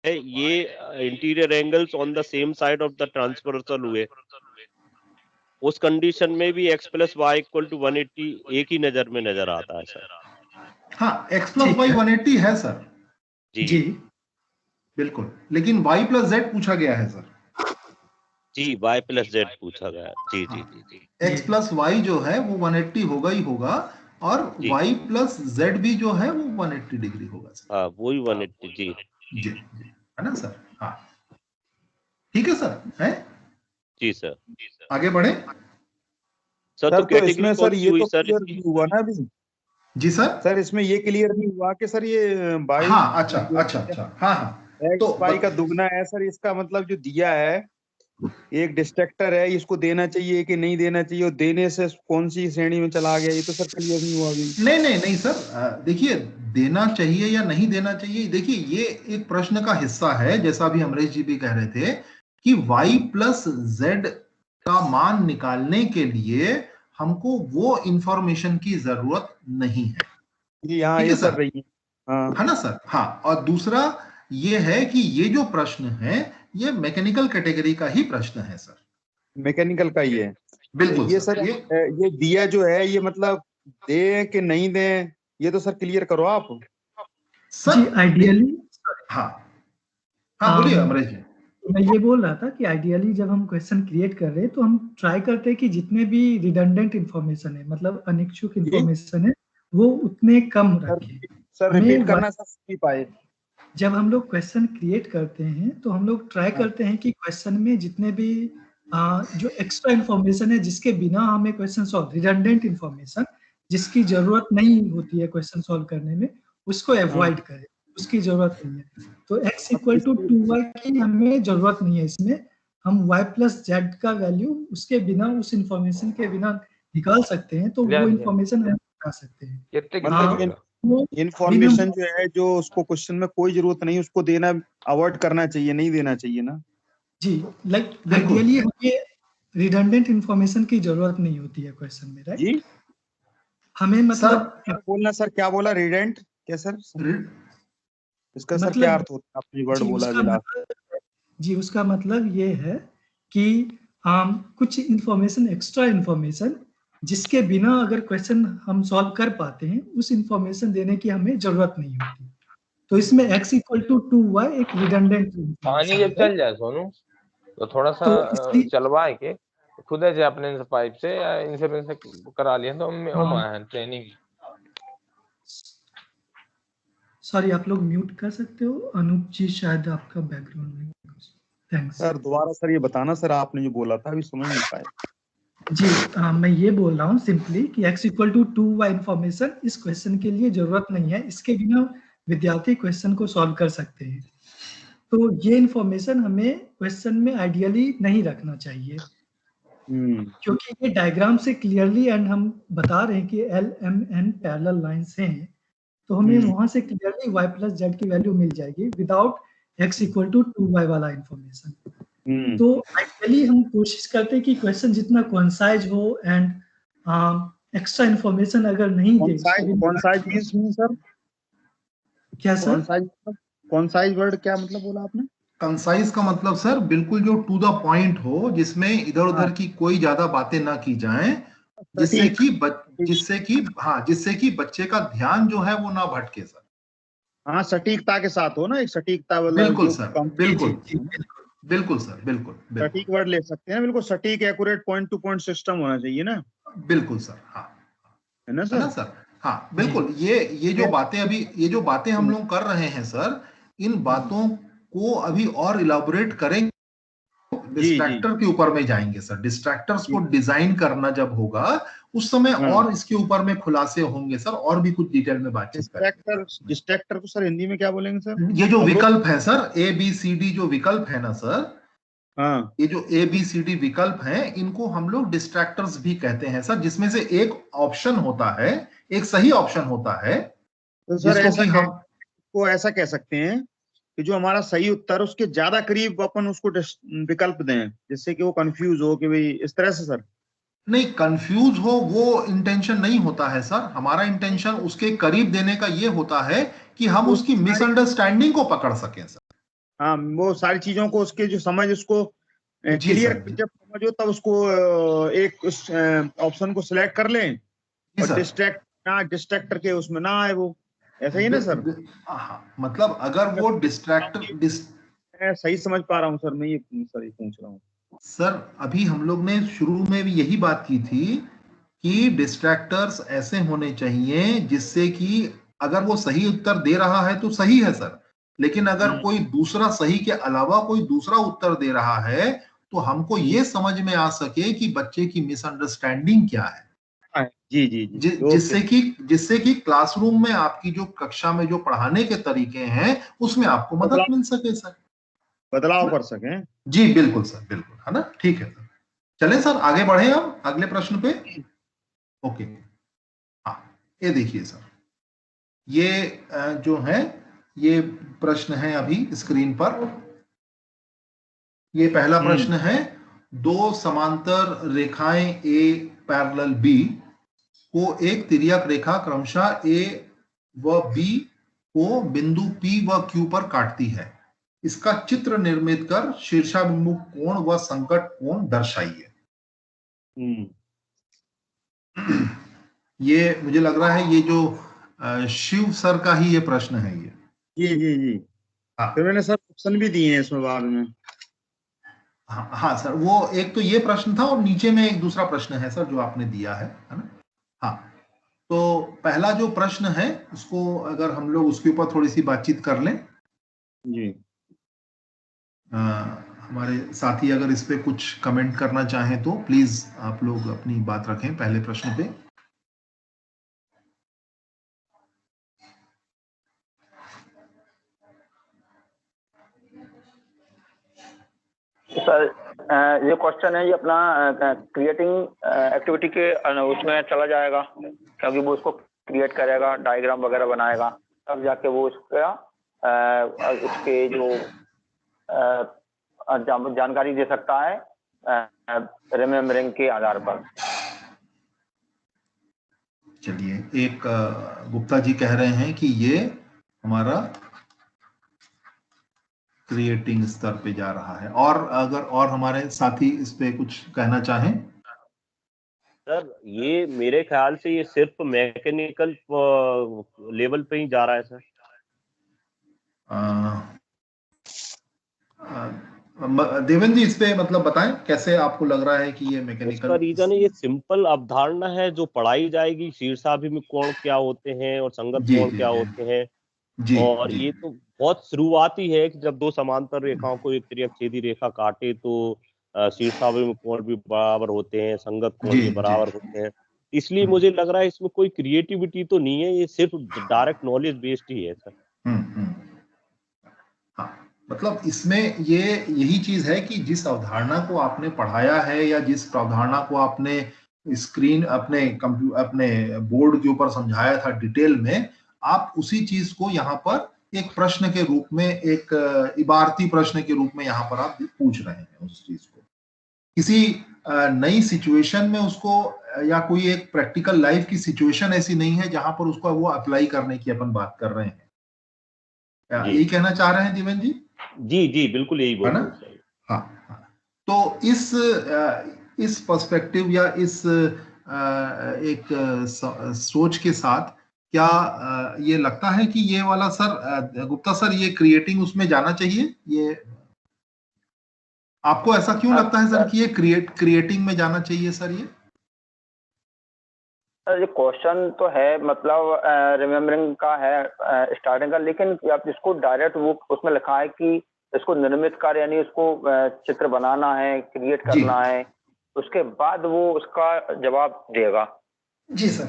ये interior angles on the same side of the transversal हुए, उस कंडीशन में भी x plus y equal to 180 एक ही नजर में नजर आता है सर। हाँ, x प्लस वाई 180 है सर जी बिल्कुल, लेकिन y प्लस z पूछा गया है सर। जी, y प्लस z पूछा गया। जी जी जी जी। x प्लस वाई जो है वो 180 होगा ही होगा, और y प्लस z भी जो है वो 180 डिग्री होगा सर। हाँ, वही 180। जी जी है ना सर। हाँ ठीक है सर, है जी सर। आगे बढ़े सर तो कैटेगरी इसमें कौन सर सी ये हुई तो सर क्लियर इसकी? नहीं हुआ ना अभी जी सर। सर, इसमें ये क्लियर नहीं हुआ कि सर ये बाई हाँ अच्छा अच्छा अच्छा, हाँ हाँ एक्स तो बाई का दुगना है सर, इसका मतलब जो दिया है एक डिस्ट्रैक्टर है, इसको देना चाहिए कि नहीं देना चाहिए, और देने से कौन सी श्रेणी में चला गया, ये तो सर क्लियर नहीं हुआ अभी। नहीं नहीं नहीं सर, देखिए देना चाहिए या नहीं देना चाहिए, देखिए ये एक प्रश्न का हिस्सा है, जैसा अभी अमरीश जी भी कह रहे थे कि y प्लस जेड का मान निकालने के लिए हमको वो इंफॉर्मेशन की जरूरत नहीं है। जी हाँ, ठीक ये है सर सर, रही है। हाँ है ना सर। हाँ, और दूसरा ये है कि ये जो प्रश्न है ये मैकेनिकल कैटेगरी का ही प्रश्न है सर। मैकेनिकल का ही है। बिल्कुल ये सर, सर ये दिया जो है ये मतलब दे कि नहीं दे, ये तो सर क्लियर करो आप। जी आइडियली हाँ हाँ बोलिए अमरीश जी। मैं ये बोल रहा था कि आइडियली जब हम क्वेश्चन क्रिएट कर रहे हैं तो हम ट्राई करते हैं कि जितने भी रिडंडेंट इंफॉर्मेशन है, मतलब अनिच्छुक इंफॉर्मेशन है, वो उतने कम रखें। सर रिपीट करना सर नहीं पाए। जब हम लोग क्वेश्चन क्रिएट करते हैं तो हम लोग ट्राई करते हैं कि क्वेश्चन में जितने भी जो एक्स्ट्रा इंफॉर्मेशन है जिसके बिना हमें क्वेश्चन सॉल्व, रिडंडेंट इंफॉर्मेशन जिसकी जरूरत नहीं होती है क्वेश्चन सॉल्व करने में, उसको अवॉइड करें, उसकी जरूरत नहीं है। तो x इक्वल टू 2y की हमें जरूरत नहीं है, इसमें हम y प्लस जेड का वैल्यू उसके बिना, उस इंफॉर्मेशन के बिना निकाल सकते हैं, तो वो इंफॉर्मेशन हम निकाल सकते हैं। इंफॉर्मेशन जो है जो उसको क्वेश्चन में कोई जरूरत नहीं, उसको देना अवॉइड करना चाहिए, नहीं देना चाहिए ना जी। लाइक आइडियली हमें रिडंडेंट इंफॉर्मेशन की जरूरत नहीं होती है क्वेश्चन में, राइट जी। हमें मतलब सर बोलना सर, क्या बोला रिडेंट क्या सर? इसका सर क्या अर्थ होता है, आपने वर्ड बोला जी उसका मतलब ये है कि कुछ इंफॉर्मेशन, एक्स्ट्रा इंफॉर्मेशन जिसके बिना अगर क्वेश्चन हम सॉल्व कर पाते हैं, उस इंफॉर्मेशन देने की हमें जरूरत नहीं होती। तो इसमें x इक्वल टू 2y एक रिडंडेंट पानी जब चल जाए सोनू तो थोड़ा सा चलवा के खुद है अपने पाइप से या इनसे करा लिया तो हम है ट्रेनिंग। सॉरी, आप लोग म्यूट कर सकते हो, अनूप जी शायद आपका बैकग्राउंड में। थैंक्स सर, दोबारा सर ये बताना सर, आपने जो बोला था अभी समझ नहीं पाए। जी मैं ये बोल रहा हूँ सिंपली कि x equal to 2y information इस क्वेश्चन के लिए जरूरत नहीं है, इसके बिना विद्यार्थी क्वेश्चन को सॉल्व कर सकते हैं। तो ये इंफॉर्मेशन हमें क्वेश्चन में आइडियली नहीं रखना चाहिए, क्योंकि ये डायग्राम से क्लियरली एंड हम बता रहे हैं कि LMN पैरेलल लाइंस हैं, तो हमें वहां से क्लियरली y प्लस जेड की वैल्यू मिल जाएगी without x equal to 2y वाला इंफॉर्मेशन। तो आइडियली हम कोशिश करते हैं कि क्वेश्चन जितना कॉन्साइज हो एंड एक्स्ट्रा इंफॉर्मेशन अगर नहीं दे। कॉन्साइज मींस सर क्या सर? कॉन्साइज वर्ड क्या मतलब बोला आपने? कंसाइज का मतलब सर बिल्कुल जो टू द पॉइंट हो, जिसमें इधर उधर की कोई ज्यादा बातें ना की जाएं, जिससे कि बच्चे का ध्यान जो है वो ना भटके सर। हाँ, सटीकता के साथ हो ना, एक सटीकता वाला। बिल्कुल सर, बिल्कुल सर, बिल्कुल सटीक वर्ड ले सकते हैं, बिल्कुल सटीक accurate point two point system होना चाहिए ना। बिल्कुल सर, हाँ है ना सर? हाँ बिल्कुल। ये जो बातें हम लोग कर रहे हैं सर, इन बातों को अभी और इलाबोरेट करेंगे, डिस्ट्रैक्टर के ऊपर में जाएंगे सर। डिस्ट्रैक्टर्स को डिजाइन करना जब होगा उस समय और इसके ऊपर में खुलासे होंगे सर, और भी कुछ डिटेल में बातचीत करेंगे। डिस्ट्रैक्टर को सर हिंदी में क्या बोलेंगे सर? ये जो विकल्प है सर, ABCD जो विकल्प है ना सर, ये जो ABCD विकल्प हैं, इनको हम लोग डिस्ट्रैक्टर्स भी कहते हैं सर, जिसमें से एक ऑप्शन होता है, एक सही ऑप्शन होता है, तो सर ऐसा कह सकते हैं कि जो हमारा सही उत्तर उसके ज्यादा करीब अपन उसको विकल्प दें, जिससे कि वो कंफ्यूज हो कि भाई इस तरह से। सर नहीं, कंफ्यूज हो वो इंटेंशन नहीं होता है सर। हमारा इंटेंशन उसके करीब देने का ये होता है कि हम उसकी मिसअंडरस्टैंडिंग को पकड़ सकें सर। हाँ, वो सारी चीजों को उसके जो समझ उसको जी क्लियर सर, जब समझ हो तब उसको एक उस ऑप्शन को सिलेक्ट कर लें जी और सर। डिस्ट्रैक्टर के उसमें ना आए वो, ऐसा ही है ना सर? हाँ, मतलब अगर वो मैं सही समझ पा रहा हूँ सर, मैं ये सर ये पूछ रहा हूँ। सर अभी हम लोग ने शुरू में भी यही बात की थी कि डिस्ट्रैक्टर्स ऐसे होने चाहिए जिससे कि अगर वो सही उत्तर दे रहा है तो सही है सर, लेकिन अगर कोई दूसरा सही के अलावा कोई दूसरा उत्तर दे रहा है तो हमको ये समझ में आ सके कि बच्चे की मिसअंडरस्टैंडिंग क्या है। जी जी जी, जिससे कि क्लासरूम में आपकी जो कक्षा में जो पढ़ाने के तरीके हैं उसमें आपको मदद मिल सके सर, बदलाव कर सकें। जी बिल्कुल सर, बिल्कुल, है ना, ठीक है सर। चलें सर आगे बढ़े हम अगले प्रश्न पे। ओके, हाँ, ये देखिए सर, ये जो है ये प्रश्न है अभी स्क्रीन पर। ये पहला प्रश्न है, दो समांतर रेखाएं ए पैरेलल बी को एक तिर्यक रेखा क्रमशः ए व बी को बिंदु पी व क्यू पर काटती है, इसका चित्र निर्मित कर शीर्षाभिमुख कोण व संकट कोण दर्शाइए। ये मुझे लग रहा है ये जो शिव सर का ही ये प्रश्न है ये। जी जी जी, हाँ, फिर मैंने सर ऑप्शन भी दिए हैं इसमें बाद में। हाँ, हाँ सर, वो एक तो ये प्रश्न था और नीचे में एक दूसरा प्रश्न है सर जो आपने दिया है ना। हाँ, तो पहला जो प्रश्न है उसको अगर हम लोग उसके ऊपर थोड़ी सी बातचीत कर लें। जी, हमारे साथी अगर इस पे कुछ कमेंट करना चाहें तो प्लीज आप लोग अपनी बात रखें पहले प्रश्न पे। सर ये क्वेश्चन है, ये अपना क्रिएटिंग एक्टिविटी के उसमें चला जाएगा, क्योंकि वो उसको क्रिएट करेगा, डायग्राम वगैरह बनाएगा, तब जाके वो उसका उसके जो जानकारी दे सकता है रिमेम्बरिंग के आधार पर। चलिए, एक गुप्ता जी कह रहे हैं कि ये हमारा क्रिएटिंग स्तर पे जा रहा है, और अगर और हमारे साथी इस पे कुछ कहना चाहें। सर ये मेरे ख्याल से ये सिर्फ मैकेनिकल लेवल पे ही जा रहा है सर। देवेंद्र जी इस पे मतलब बताएं कैसे आपको लग रहा है कि ये मैकेनिकल। उसका रीजन है, ये सिंपल अवधारणा है जो पढ़ाई जाएगी, शीर्षाभिमुख कोण क्या होते हैं और संगत कोण क्या होते हैं। और ये तो बहुत शुरुआती है कि जब दो समांतर रेखाओं को एक तिर्यक छेदी रेखा काटे तो शीर्षाभिमुख कोण भी बराबर होते हैं, संगत कोण भी बराबर होते हैं। इसलिए मुझे लग रहा है इसमें कोई क्रिएटिविटी तो नहीं है, ये सिर्फ डायरेक्ट नॉलेज बेस्ड ही है सर। हाँ, मतलब इसमें ये यही चीज है कि जिस अवधारणा को आपने पढ़ाया है या जिस अवधारणा को आपने स्क्रीन अपने बोर्ड के ऊपर समझाया था डिटेल में, आप उसी चीज को यहाँ पर एक प्रश्न के रूप में, एक इबारती प्रश्न के रूप में यहाँ पर आप पूछ रहे हैं उस चीज को। किसी नई सिचुएशन में उसको, या कोई एक प्रैक्टिकल लाइफ की सिचुएशन ऐसी नहीं है जहां पर उसको वो अप्लाई करने की अपन बात कर रहे हैं। यही कहना चाह रहे हैं देवेंद्र जी? जी जी बिल्कुल यही बोल रहे हैं। हाँ, हाँ, तो इस पर्सपेक्टिव या इस एक सोच के साथ क्या ये लगता है कि ये वाला सर गुप्ता सर, ये क्रिएटिंग उसमें जाना चाहिए? ये आपको ऐसा क्यों लगता है सर कि ये क्रिएटिंग में जाना चाहिए सर? ये क्वेश्चन तो है मतलब रिमेम्बरिंग का है स्टार्टिंग का, लेकिन आप इसको डायरेक्ट वो उसमें लिखा है कि इसको निर्मित कार्य यानी इसको चित्र बनाना है, क्रिएट करना है, उसके बाद वो उसका जवाब देगा। जी सर,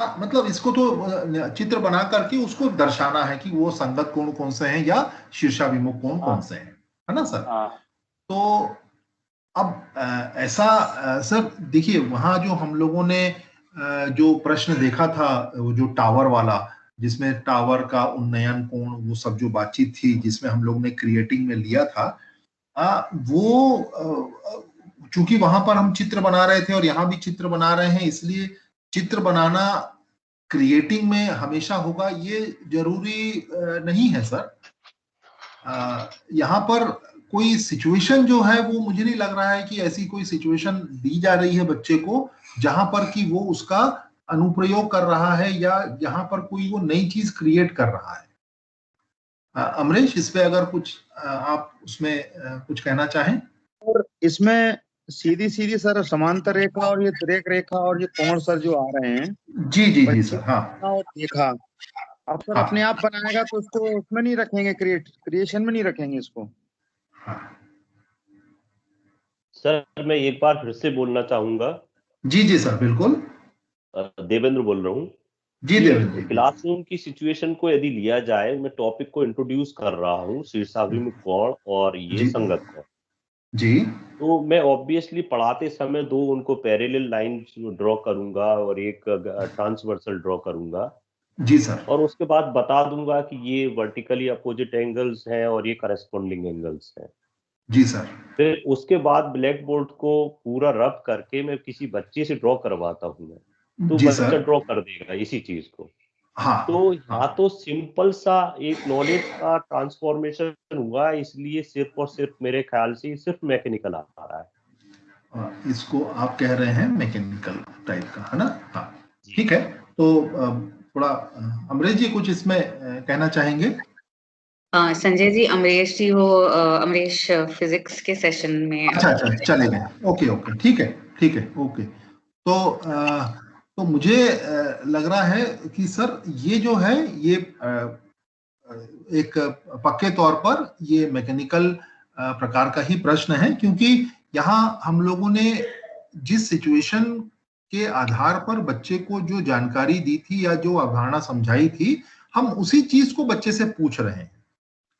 हाँ, मतलब इसको तो चित्र बना करके उसको दर्शाना है कि वो संगत कोण कौन से हैं या शीर्षाभिमुख कोण कौन से हैं, है ना सर? तो अब ऐसा सर देखिए, वहां जो हम लोगों ने जो प्रश्न देखा था, वो जो टावर वाला, जिसमें टावर का उन्नयन कोण, वो सब जो बातचीत थी जिसमें हम लोग ने क्रिएटिंग में लिया था, वो चूंकि वहां पर हम चित्र बना रहे थे और यहाँ भी चित्र बना रहे हैं, इसलिए चित्र बनाना क्रिएटिंग में हमेशा होगा ये जरूरी नहीं है सर। यहाँ पर कोई सिचुएशन जो है वो मुझे नहीं लग रहा है कि ऐसी कोई सिचुएशन दी जा रही है बच्चे को जहां पर कि वो उसका अनुप्रयोग कर रहा है या जहां पर कोई वो नई चीज क्रिएट कर रहा है। अमरीश, इस पे अगर कुछ आप उसमें कुछ कहना चाहें। और इसमें सीधी सीधी सर समांतर रेखा और ये तिर्यक रेखा और ये कोण सर जो आ रहे हैं, जी जी जी सर, हाँ। और रेखा अब सर अपने आप बनाएगा तो उसको उसमें नहीं रखेंगे, क्रिएशन में नहीं रखेंगे इसको। सर मैं एक बार फिर से बोलना चाहूंगा। जी जी सर, बिल्कुल। देवेंद्र बोल रहा हूँ जी देवेंद्र। क्लासरूम की सिचुएशन को यदि लिया जाए, मैं टॉपिक को इंट्रोड्यूस कर रहा हूँ, शीर्षाभिमुख कोण और ये संगत कोण जी। तो मैं ऑब्वियसली पढ़ाते समय दो उनको पैरेलल लाइंस ड्रॉ करूंगा और एक ट्रांसवर्सल ड्रॉ करूंगा। जी सर। और उसके बाद बता दूंगा कि ये वर्टिकली अपोजिट एंगल्स हैं और ये करस्पॉन्डिंग एंगल्स हैं। जी सर। फिर उसके बाद ब्लैक बोर्ड को पूरा रब करके मैं किसी बच्चे से ड्रॉ करवाता हूँ मैं, तो बच्चा ड्रॉ कर देगा इसी चीज को। हाँ, तो यहाँ तो सिंपल सा एक नॉलेज का ट्रांसफॉर्मेशन हुआ, इसलिए सिर्फ और सिर्फ मेरे ख्याल से सिर्फ मैकेनिकल आ रहा है। इसको आप कह रहे हैं मैकेनिकल टाइप का, है ना? हाँ ठीक है। तो थोड़ा अमरीश जी कुछ इसमें कहना चाहेंगे? संजय जी, अमरीश जी वो अमरीश फिजिक्स के सेशन में अच्छा चले गए। ओके ओके, ठीक है ओके। तो मुझे लग रहा है कि सर ये जो है ये एक पक्के तौर पर ये मैकेनिकल प्रकार का ही प्रश्न है, क्योंकि यहाँ हम लोगों ने जिस सिचुएशन के आधार पर बच्चे को जो जानकारी दी थी या जो अवधारणा समझाई थी, हम उसी चीज को बच्चे से पूछ रहे हैं।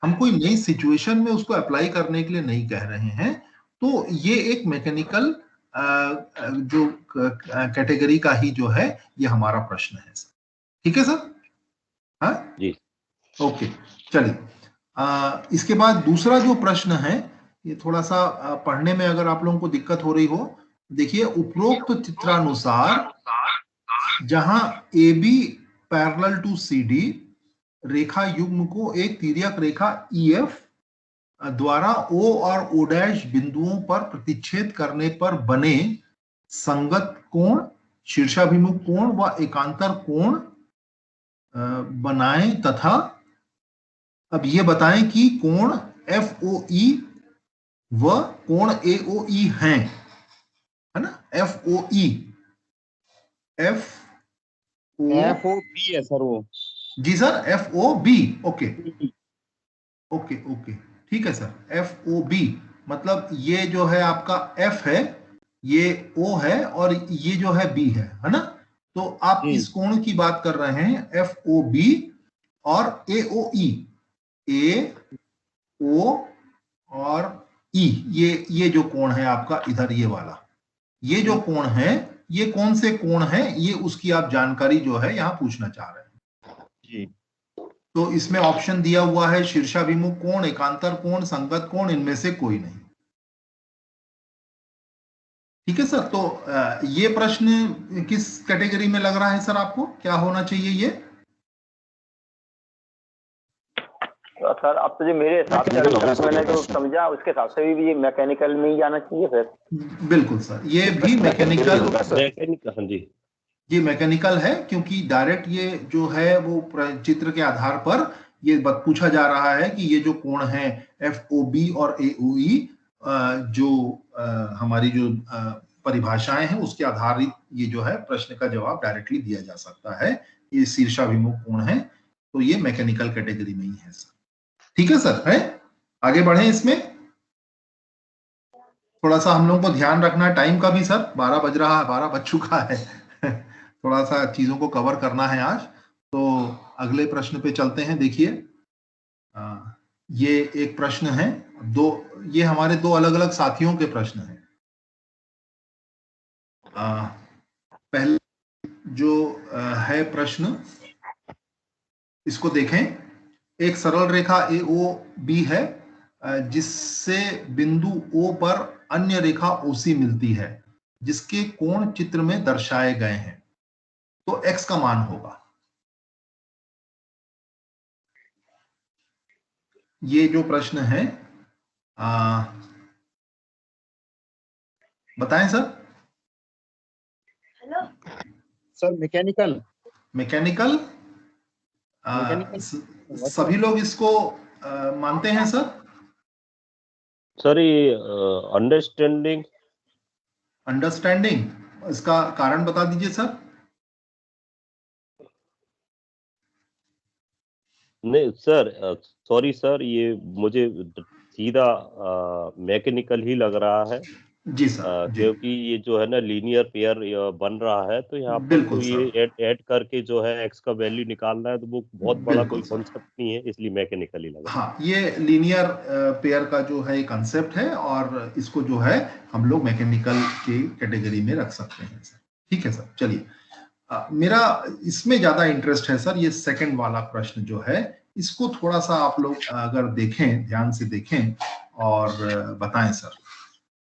हम कोई नई सिचुएशन में उसको अप्लाई करने के लिए नहीं कह रहे हैं। तो ये एक मैकेनिकल जो कैटेगरी का ही जो है ये हमारा प्रश्न है सर। ठीक है सर? हाँ जी ओके, चलिए। इसके बाद दूसरा जो प्रश्न है, ये थोड़ा सा पढ़ने में अगर आप लोगों को दिक्कत हो रही हो, देखिए उपरोक्त चित्रानुसार जहां A B parallel to C D रेखा युग्म को एक तिर्यक रेखा EF द्वारा O और O' बिंदुओं पर प्रतिच्छेद करने पर बने संगत कोण, शीर्षाभिमुख कोण व एकांतर कोण बनाएं तथा अब ये बताएं कि कोण FOE व कोण AOE हैं, है ना? FOE FOB है सर वो। जी sir, FOB। Okay okay okay, ठीक है सर। FOB मतलब ये जो है आपका F है, ये O है और ये जो है B है ना? तो आप इस कोण की बात कर रहे हैं FOB और AOE, AO और E, ये जो कोण है आपका इधर ये वाला, ये जो कोण है ये कौन से कोण है, ये उसकी आप जानकारी जो है यहाँ पूछना चाह रहे हैं जी। तो इसमें ऑप्शन दिया हुआ है शीर्षाभिमुख कोण, एकांतर कोण, संगत कोण, इनमें से कोई नहीं। ठीक है सर। तो ये प्रश्न किस कैटेगरी में लग रहा है सर आपको? क्या होना चाहिए ये? सर अब तो जो मेरे हिसाब से मैंने जो समझा उसके हिसाब से भी ये मैकेनिकल में ही जाना चाहिए सर। बिल्कुल सर, ये भी मैकेनिकल जी ये मैकेनिकल है, क्योंकि डायरेक्ट ये जो है वो चित्र के आधार पर ये पूछा जा रहा है कि ये जो कोण है FOB और AOE, जो हमारी जो परिभाषाएं हैं उसके आधारित ये जो है प्रश्न का जवाब डायरेक्टली दिया जा सकता है। ये शीर्षाभिमुख कोण है, तो ये मैकेनिकल कैटेगरी में ही है सर। ठीक है सर, है? आगे बढ़े इसमें। थोड़ा सा हम लोग को ध्यान रखना है टाइम का भी सर, 12 बज रहा है, 12 बज चुका है। थोड़ा सा चीजों को कवर करना है आज। तो अगले प्रश्न पे चलते हैं। देखिए ये एक प्रश्न है, ये हमारे दो अलग अलग साथियों के प्रश्न हैं। पहले जो है प्रश्न, इसको देखें। एक सरल रेखा AOB है जिससे बिंदु O पर अन्य रेखा OC मिलती है, जिसके कोण चित्र में दर्शाए गए हैं। तो x का मान होगा। ये जो प्रश्न है बताएं सर। सर मैकेनिकल सभी लोग इसको मानते हैं सर? सर ये अंडरस्टैंडिंग, इसका कारण बता दीजिए सर। नहीं सर, सॉरी सर, ये मुझे सीधा मैकेनिकल ही लग रहा है। जी सर, क्योंकि ये जो है ना लीनियर पेयर बन रहा है, तो यहाँ पर तो ये ऐड करके जो है एक्स का वैल्यू निकालना है, तो वो बहुत बड़ा कोई कॉन्सेप्ट नहीं है, इसलिए मैकेनिकल ही लग रहा है। हाँ, ये लीनियर पेयर का जो है कंसेप्ट है और इसको जो है हम लोग मैकेनिकल की कैटेगरी में रख सकते हैं सर। ठीक है सर, चलिए मेरा इसमें ज्यादा इंटरेस्ट है सर, ये सेकंड वाला प्रश्न जो है इसको थोड़ा सा आप लोग अगर देखें, ध्यान से देखें और बताएं सर।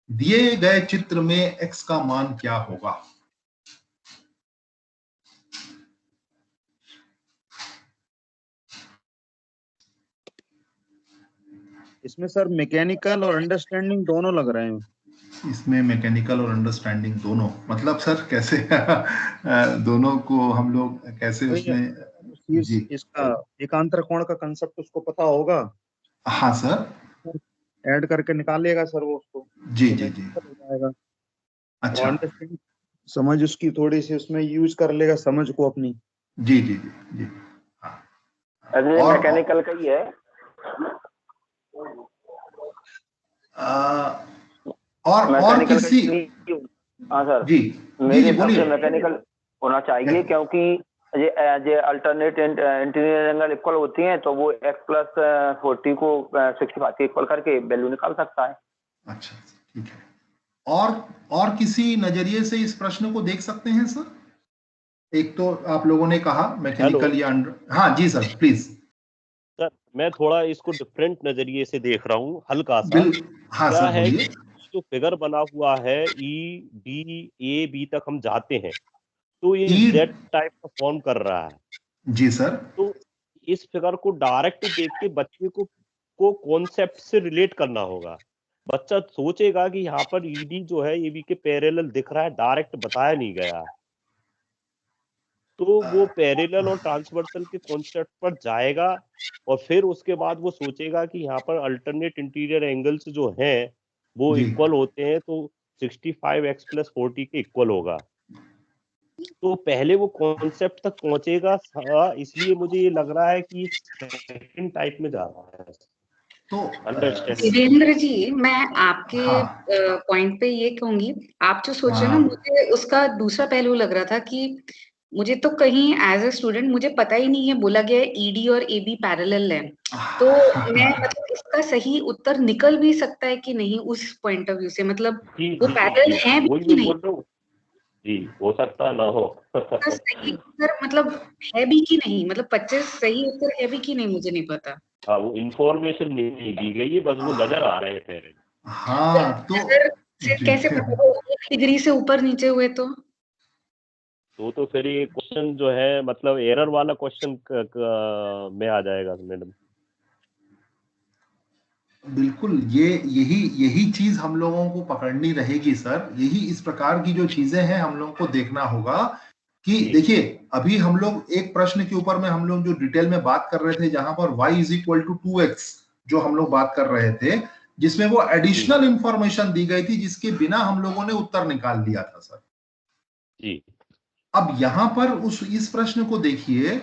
दिए गए चित्र में x का मान क्या होगा? इसमें सर मैकेनिकल और अंडरस्टैंडिंग दोनों लग रहे हैं। इसमें मैकेनिकल और अंडरस्टैंडिंग दोनों, मतलब सर कैसे दोनों को हम लोग कैसे उसमें जी इसका एकांतर कोण का कंसेप्ट उसको पता होगा। हाँ सर, ऐड करके निकालेगा सर वो उसको। जी जी जी हो जाएगा। अच्छा, समझ उसकी थोड़ी सी उसमें यूज कर लेगा समझ को अपनी। जी जी जी जी हाँ। और मैकेनिकल का ही है। और किसी, हाँ सर जी मेरे जी बोलिए। मैकेनिकल होना चाहिए, क्योंकि ये अल्टरनेट इंटीरियर एंगल इक्वल होती हैं, तो वो x प्लस 40 को 65 के इक्वल करके वैल्यू निकाल सकता है। अच्छा ठीक है, और किसी नजरिए से इस प्रश्न को देख सकते हैं सर? एक तो आप लोगों ने कहा मैकेनिकल या हाँ जी सर प्लीज। सर मैं थोड़ा इसको डिफरेंट नजरिए से देख रहा हूँ, हल्का सा। हाँ क्या सर, है कि जो फिगर बना हुआ है E, D, A, B तक हम जाते हैं, तो ये Z टाइप का फॉर्म कर रहा है। जी सर। तो इस फिगर को डायरेक्ट देख के बच्चे को कॉन्सेप्ट से रिलेट करना होगा। बच्चा सोचेगा कि यहाँ पर ED जो है AB के पैरेलल दिख रहा है, डायरेक्ट बताया नहीं गया है, तो वो पैरेलल और ट्रांसवर्सल के कॉन्सेप्ट पर जाएगा और फिर उसके बाद वो सोचेगा कि यहाँ पर अल्टरनेट इंटीरियर एंगल्स जो हैं वो इक्वल होते हैं, तो 65x + 40 के इक्वल होगा। तो पहले वो कॉन्सेप्ट तक पहुंचेगा, इसलिए मुझे ये लग रहा है कि सेकंड टाइप में जा रहा है। तो वीरेंद्र जी, मैं आपके पॉइंट पे ये कहूंगी, आप जो सोच रहे हैं ना, मुझे उसका दूसरा पहलू लग रहा था कि मुझे तो कहीं एज अ स्टूडेंट मुझे पता ही नहीं है, बोला गया है ED और AB पैरेलल है, तो मैं मतलब इसका सही उत्तर निकल भी सकता है कि नहीं उस पॉइंट ऑफ व्यू से, मतलब वो पैरेलल है भी कि नहीं। जी हो सकता ना हो। सही उत्तर मतलब है भी कि नहीं, मतलब 25 सही उत्तर है भी कि नहीं, मुझे नहीं पता। हाँ, वो इंफॉर्मेशन नहीं दी गई है, बस वो नजर आ रहे थे। हाँ तो कैसे पता 1 डिग्री से ऊपर नीचे हुए तो फिर ये क्वेश्चन जो है मतलब एरर वाला क्वेश्चन में आ जाएगा मैडम। बिल्कुल, यही चीज हम लोगों को पकड़नी रहेगी सर। यही इस प्रकार की जो चीजें हैं हम लोगों को देखना होगा कि देखिए अभी हम लोग एक प्रश्न के ऊपर में हम लोग जो डिटेल में बात कर रहे थे, जहां पर y = 2x जो हम लोग बात कर रहे थे, जिसमें वो एडिशनल इंफॉर्मेशन दी गई थी जिसके बिना हम लोगों ने उत्तर निकाल लिया था सर। जी। अब यहां पर इस प्रश्न को देखिए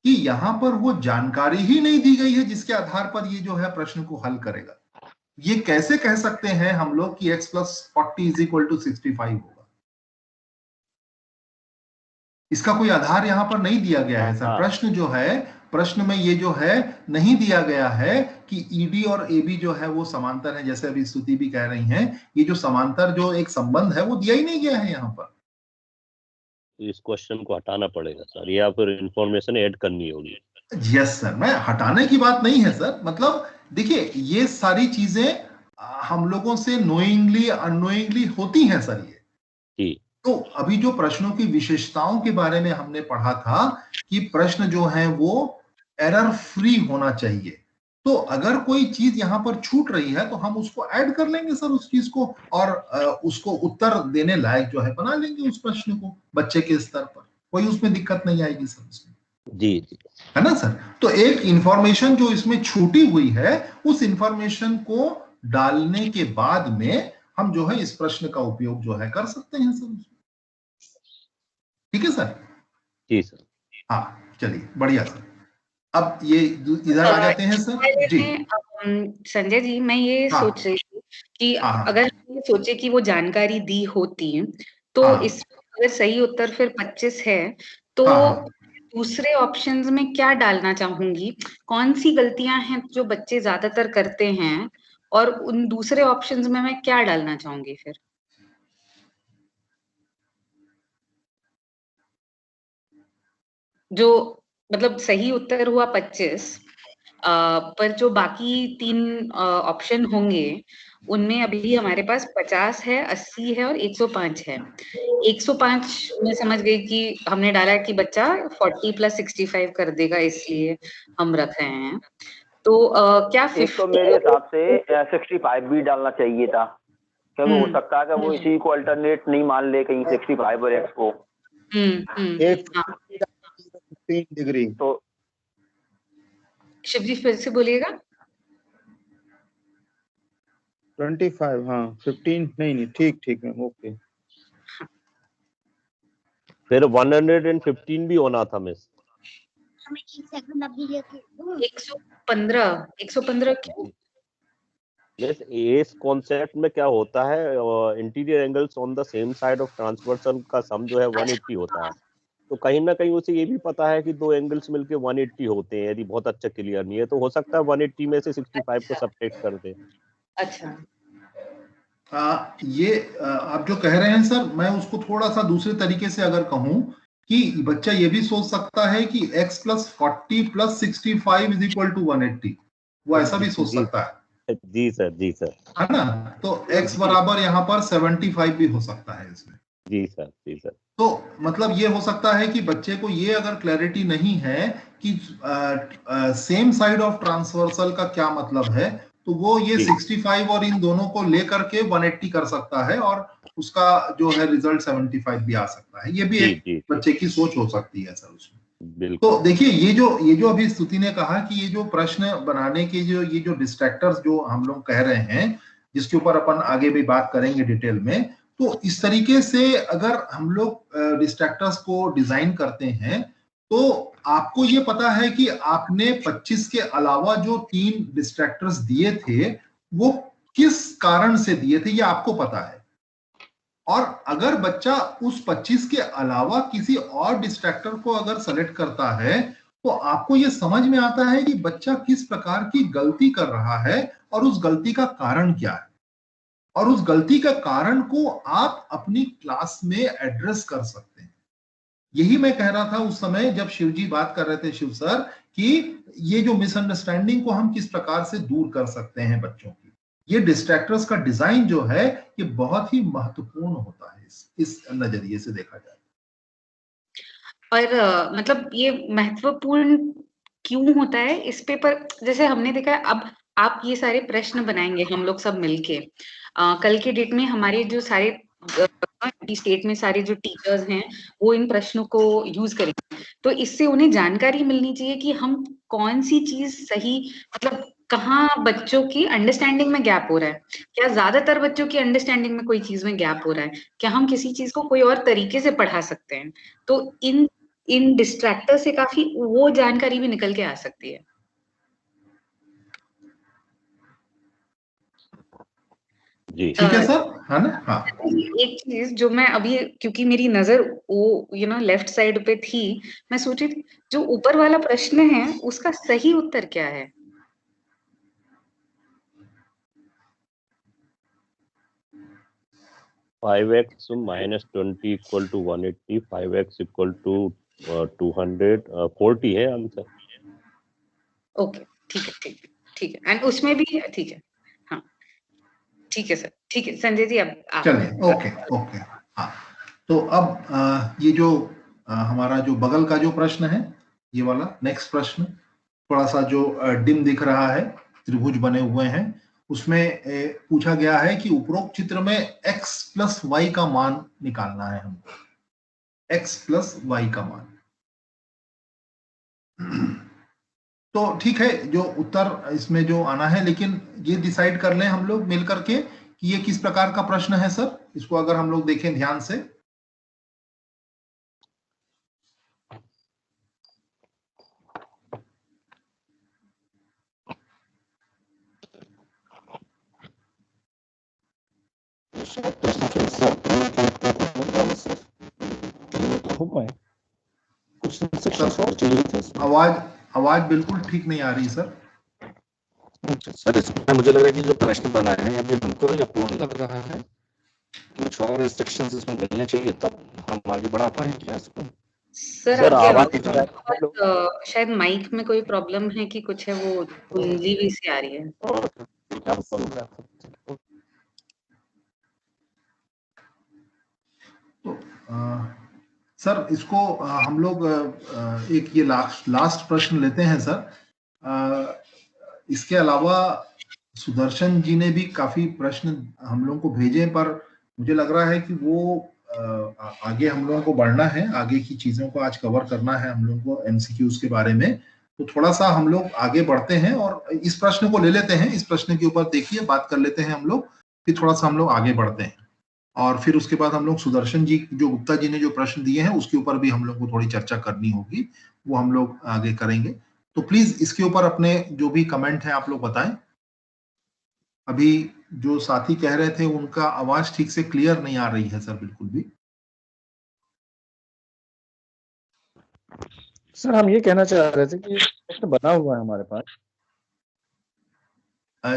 कि यहां पर वो जानकारी ही नहीं दी गई है जिसके आधार पर ये जो है प्रश्न को हल करेगा। ये कैसे कह सकते हैं हम लोग कि x + 40 = 65 होगा? इसका कोई आधार यहां पर नहीं दिया गया है सर। प्रश्न जो है, प्रश्न में ये जो है नहीं दिया गया है कि ED और AB जो है वो समांतर है, जैसे अभी स्तुति भी कह रही हैं। ये जो समांतर जो एक संबंध है वो दिया ही नहीं गया है यहाँ पर। इस क्वेश्चन को हटाना पड़ेगा सर, या फिर इंफॉर्मेशन ऐड करनी होगी। यस सर, मैं हटाने की बात नहीं है सर, मतलब देखिए ये सारी चीजें हम लोगों से नोइंगली अननोइंगली होती हैं सर। ये तो अभी जो प्रश्नों की विशेषताओं के बारे में हमने पढ़ा था कि प्रश्न जो है वो एरर फ्री होना चाहिए। तो अगर कोई चीज यहाँ पर छूट रही है तो हम उसको ऐड कर लेंगे सर उस चीज को, और उसको उत्तर देने लायक जो है बना लेंगे उस प्रश्न को बच्चे के स्तर पर, कोई उसमें दिक्कत नहीं आएगी सर उसमें। जी जी, है ना सर। तो एक इंफॉर्मेशन जो इसमें छूटी हुई है उस इंफॉर्मेशन को डालने के बाद में हम जो है इस प्रश्न का उपयोग जो है कर सकते हैं सर। ठीक है सर। जी सर। हाँ चलिए बढ़िया सर। अब ये इधर आ जाते हैं सर जी। संजय जी, मैं ये सोच रही थी कि अगर ये सोचे कि वो जानकारी दी होती तो इसमें अगर सही उत्तर फिर 25 है तो दूसरे ऑप्शंस में क्या डालना चाहूंगी, कौन सी गलतियां हैं जो बच्चे ज्यादातर करते हैं, और उन दूसरे ऑप्शंस में मैं क्या डालना चाहूंगी फिर। जो मतलब सही उत्तर हुआ 25, पर जो बाकी 3 ऑप्शन होंगे उनमें अभी हमारे पास 50 है, 80 है और 105 है। 105 में समझ गई कि हमने डाला कि बच्चा 40 + 65 कर देगा, इसलिए हम रख रहे हैं। तो क्या तो मेरे हिसाब से 65 भी डालना चाहिए था, क्योंकि हो सकता है कि वो इसी को अल्टरनेट नहीं मान ले कहीं 65 और x को। 15 डिग्री। तो शिवजी फिर से बोलिएगा। 25, हाँ 15 नहीं ठीक है, ओके। फिर 115 भी होना था मिस। 115 क्यों? मिस इस कॉन्सेप्ट में क्या होता है, interior angles on the same side of transversal का सम जो है 180 होता है। तो कहीं ना कहीं उसे ये भी पता है कि 2 एंगल्स मिलके 180 होते हैं। यदि बहुत अच्छा क्लियर नहीं है तो हो सकता है 180 में से 65 को सब्ट्रैक्ट कर दे। अच्छा, ये आप जो कह रहे हैं सर, मैं उसको थोड़ा सा दूसरे तरीके से अगर कहूं कि बच्चा ये भी सोच सकता है कि x + 40 + 65 = 180, वो ऐसा भी सोच सकता है। जी सर, जी सर। है ना। तो x बराबर यहाँ पर 75 भी हो सकता है इसमें। जी सर, जी सर। तो मतलब ये हो सकता है कि बच्चे को ये अगर क्लैरिटी नहीं है कि सेम साइड ऑफ ट्रांसवर्सल का क्या मतलब है, तो वो ये 65 और इन दोनों को लेकर के 180 कर सकता है और उसका जो है रिजल्ट 75 भी आ सकता है। ये भी एक बच्चे की सोच हो सकती है सर उसमें। तो देखिए ये जो अभी स्तुति ने कहा कि ये जो प्रश्न बनाने के ये जो डिस्ट्रैक्टर्स जो हम लोग कह रहे हैं, जिसके ऊपर अपन आगे भी बात करेंगे डिटेल में, तो इस तरीके से अगर हम लोग डिस्ट्रैक्टर्स को डिजाइन करते हैं तो आपको ये पता है कि आपने 25 के अलावा जो 3 डिस्ट्रैक्टर्स दिए थे वो किस कारण से दिए थे, ये आपको पता है। और अगर बच्चा उस 25 के अलावा किसी और डिस्ट्रैक्टर को अगर सेलेक्ट करता है तो आपको ये समझ में आता है कि बच्चा किस प्रकार की गलती कर रहा है और उस गलती का कारण क्या है, और उस गलती का कारण को आप अपनी क्लास में एड्रेस कर सकते हैं। यही मैं कह रहा था उस समय जब शिवजी बात कर रहे थे, शिव सर, कि ये जो मिसअंडरस्टैंडिंग को हम किस प्रकार से दूर कर सकते हैं बच्चों की। ये डिस्ट्रैक्टर्स का डिजाइन जो है ये बहुत ही महत्वपूर्ण होता है इस नजरिए से देखा जाए। और मतलब ये महत्वपूर्ण क्यों होता है इस पे, पर जैसे हमने देखा है, अब आप ये सारे प्रश्न बनाएंगे हम लोग सब मिलके, कल के डेट में हमारे जो सारे स्टेट में सारे जो टीचर्स हैं वो इन प्रश्नों को यूज करेंगे, तो इससे उन्हें जानकारी मिलनी चाहिए कि हम कौन सी चीज सही, मतलब कहाँ बच्चों की अंडरस्टैंडिंग में गैप हो रहा है, क्या ज्यादातर बच्चों की अंडरस्टैंडिंग में कोई चीज में गैप हो रहा है, क्या हम किसी चीज को कोई और तरीके से पढ़ा सकते हैं। तो इन डिस्ट्रैक्टर से काफी वो जानकारी भी निकल के आ सकती है। जी ठीक है सर, है ना। हाँ, एक चीज जो मैं अभी, क्योंकि मेरी नजर वो लेफ्ट साइड पे थी, मैं सोची थी जो ऊपर वाला प्रश्न है उसका सही उत्तर क्या है। (5x - 20 = 180, 5x = 240 है आंसर। ओके, ठीक है एंड उसमें भी ठीक है। हाँ ठीक है सर, ठीक है संजय जी, अब चलिए ओके। हाँ, तो अब ये जो हमारा जो बगल का जो प्रश्न है, ये वाला नेक्स्ट प्रश्न, थोड़ा सा जो डिम दिख रहा है, त्रिभुज बने हुए हैं, उसमें पूछा गया है कि उपरोक्त चित्र में x प्लस वाई का मान निकालना है हमको, x प्लस वाई का मान। तो ठीक है, जो उत्तर इसमें जो आना है, लेकिन ये डिसाइड कर लें हम लोग मिल करके कि ये किस प्रकार का प्रश्न है सर। इसको अगर हम लोग देखें ध्यान से, आवाज बिल्कुल ठीक नहीं आ रही सर। सर इसमें मुझे लग रहा है कि जो प्रश्न बना है अभी हमको ये पूर्ण लग रहा है, कुछ और इंस्ट्रक्शंस इसमें मिलने चाहिए तब हम आगे बढ़ा पाएंगे इसको। सर आवाज शायद माइक में कोई प्रॉब्लम है कि कुछ है, वो गूंजी हुई सी आ रही है। तो सर इसको हम लोग एक ये लास्ट प्रश्न लेते हैं सर। इसके अलावा सुदर्शन जी ने भी काफी प्रश्न हम लोगों को भेजे, पर मुझे लग रहा है कि वो आगे हम लोगों को बढ़ना है, आगे की चीजों को आज कवर करना है हम लोगों को एमसीक्यूज के बारे में। तो थोड़ा सा हम लोग आगे बढ़ते हैं और इस प्रश्न को ले लेते हैं, इस प्रश्न के ऊपर देखिए बात कर लेते हैं हम लोग, फिर थोड़ा सा हम लोग आगे बढ़ते हैं और फिर उसके बाद हम लोग सुदर्शन जी, जो गुप्ता जी ने जो प्रश्न दिए हैं उसके ऊपर भी हम लोग को थोड़ी चर्चा करनी होगी, वो हम लोग आगे करेंगे। तो प्लीज इसके ऊपर अपने जो भी कमेंट है आप लोग बताएं। अभी जो साथी कह रहे थे उनका आवाज ठीक से क्लियर नहीं आ रही है सर, बिल्कुल भी। सर हम ये कहना चाह रहे थे कि प्रश्न बना हुआ है हमारे पास।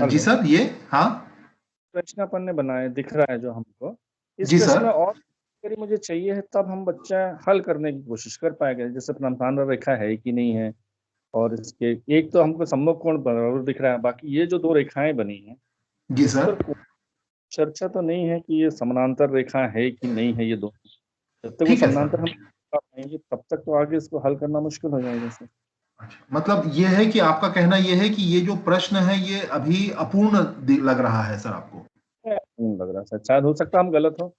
जी सर, ये हाँ प्रश्न अपन ने बनाए दिख रहा है जो हमको, इस जी प्रश्न सर, में और जानकारी मुझे चाहिए है, तब हम बच्चा हल करने की कोशिश कर पाएंगे। जैसे समांतर रेखा है कि नहीं है, और इसके एक तो हमको सम्मुख कोण बराबर दिख रहा है, बाकी ये जो दो रेखाएं बनी हैं जी सर, चर्चा तो नहीं है कि ये समानांतर रेखा है कि नहीं है। ये दो जब तक वो ठीक है समानांतर सर। हम पाएंगे तब तक तो आगे इसको हल करना मुश्किल हो जाएगा सर। अच्छा, मतलब ये है कि आपका कहना ये है कि ये जो प्रश्न है ये अभी अपूर्ण लग रहा है सर आपको? लग रहा है सर, शायद हो सकता है हम गलत हो।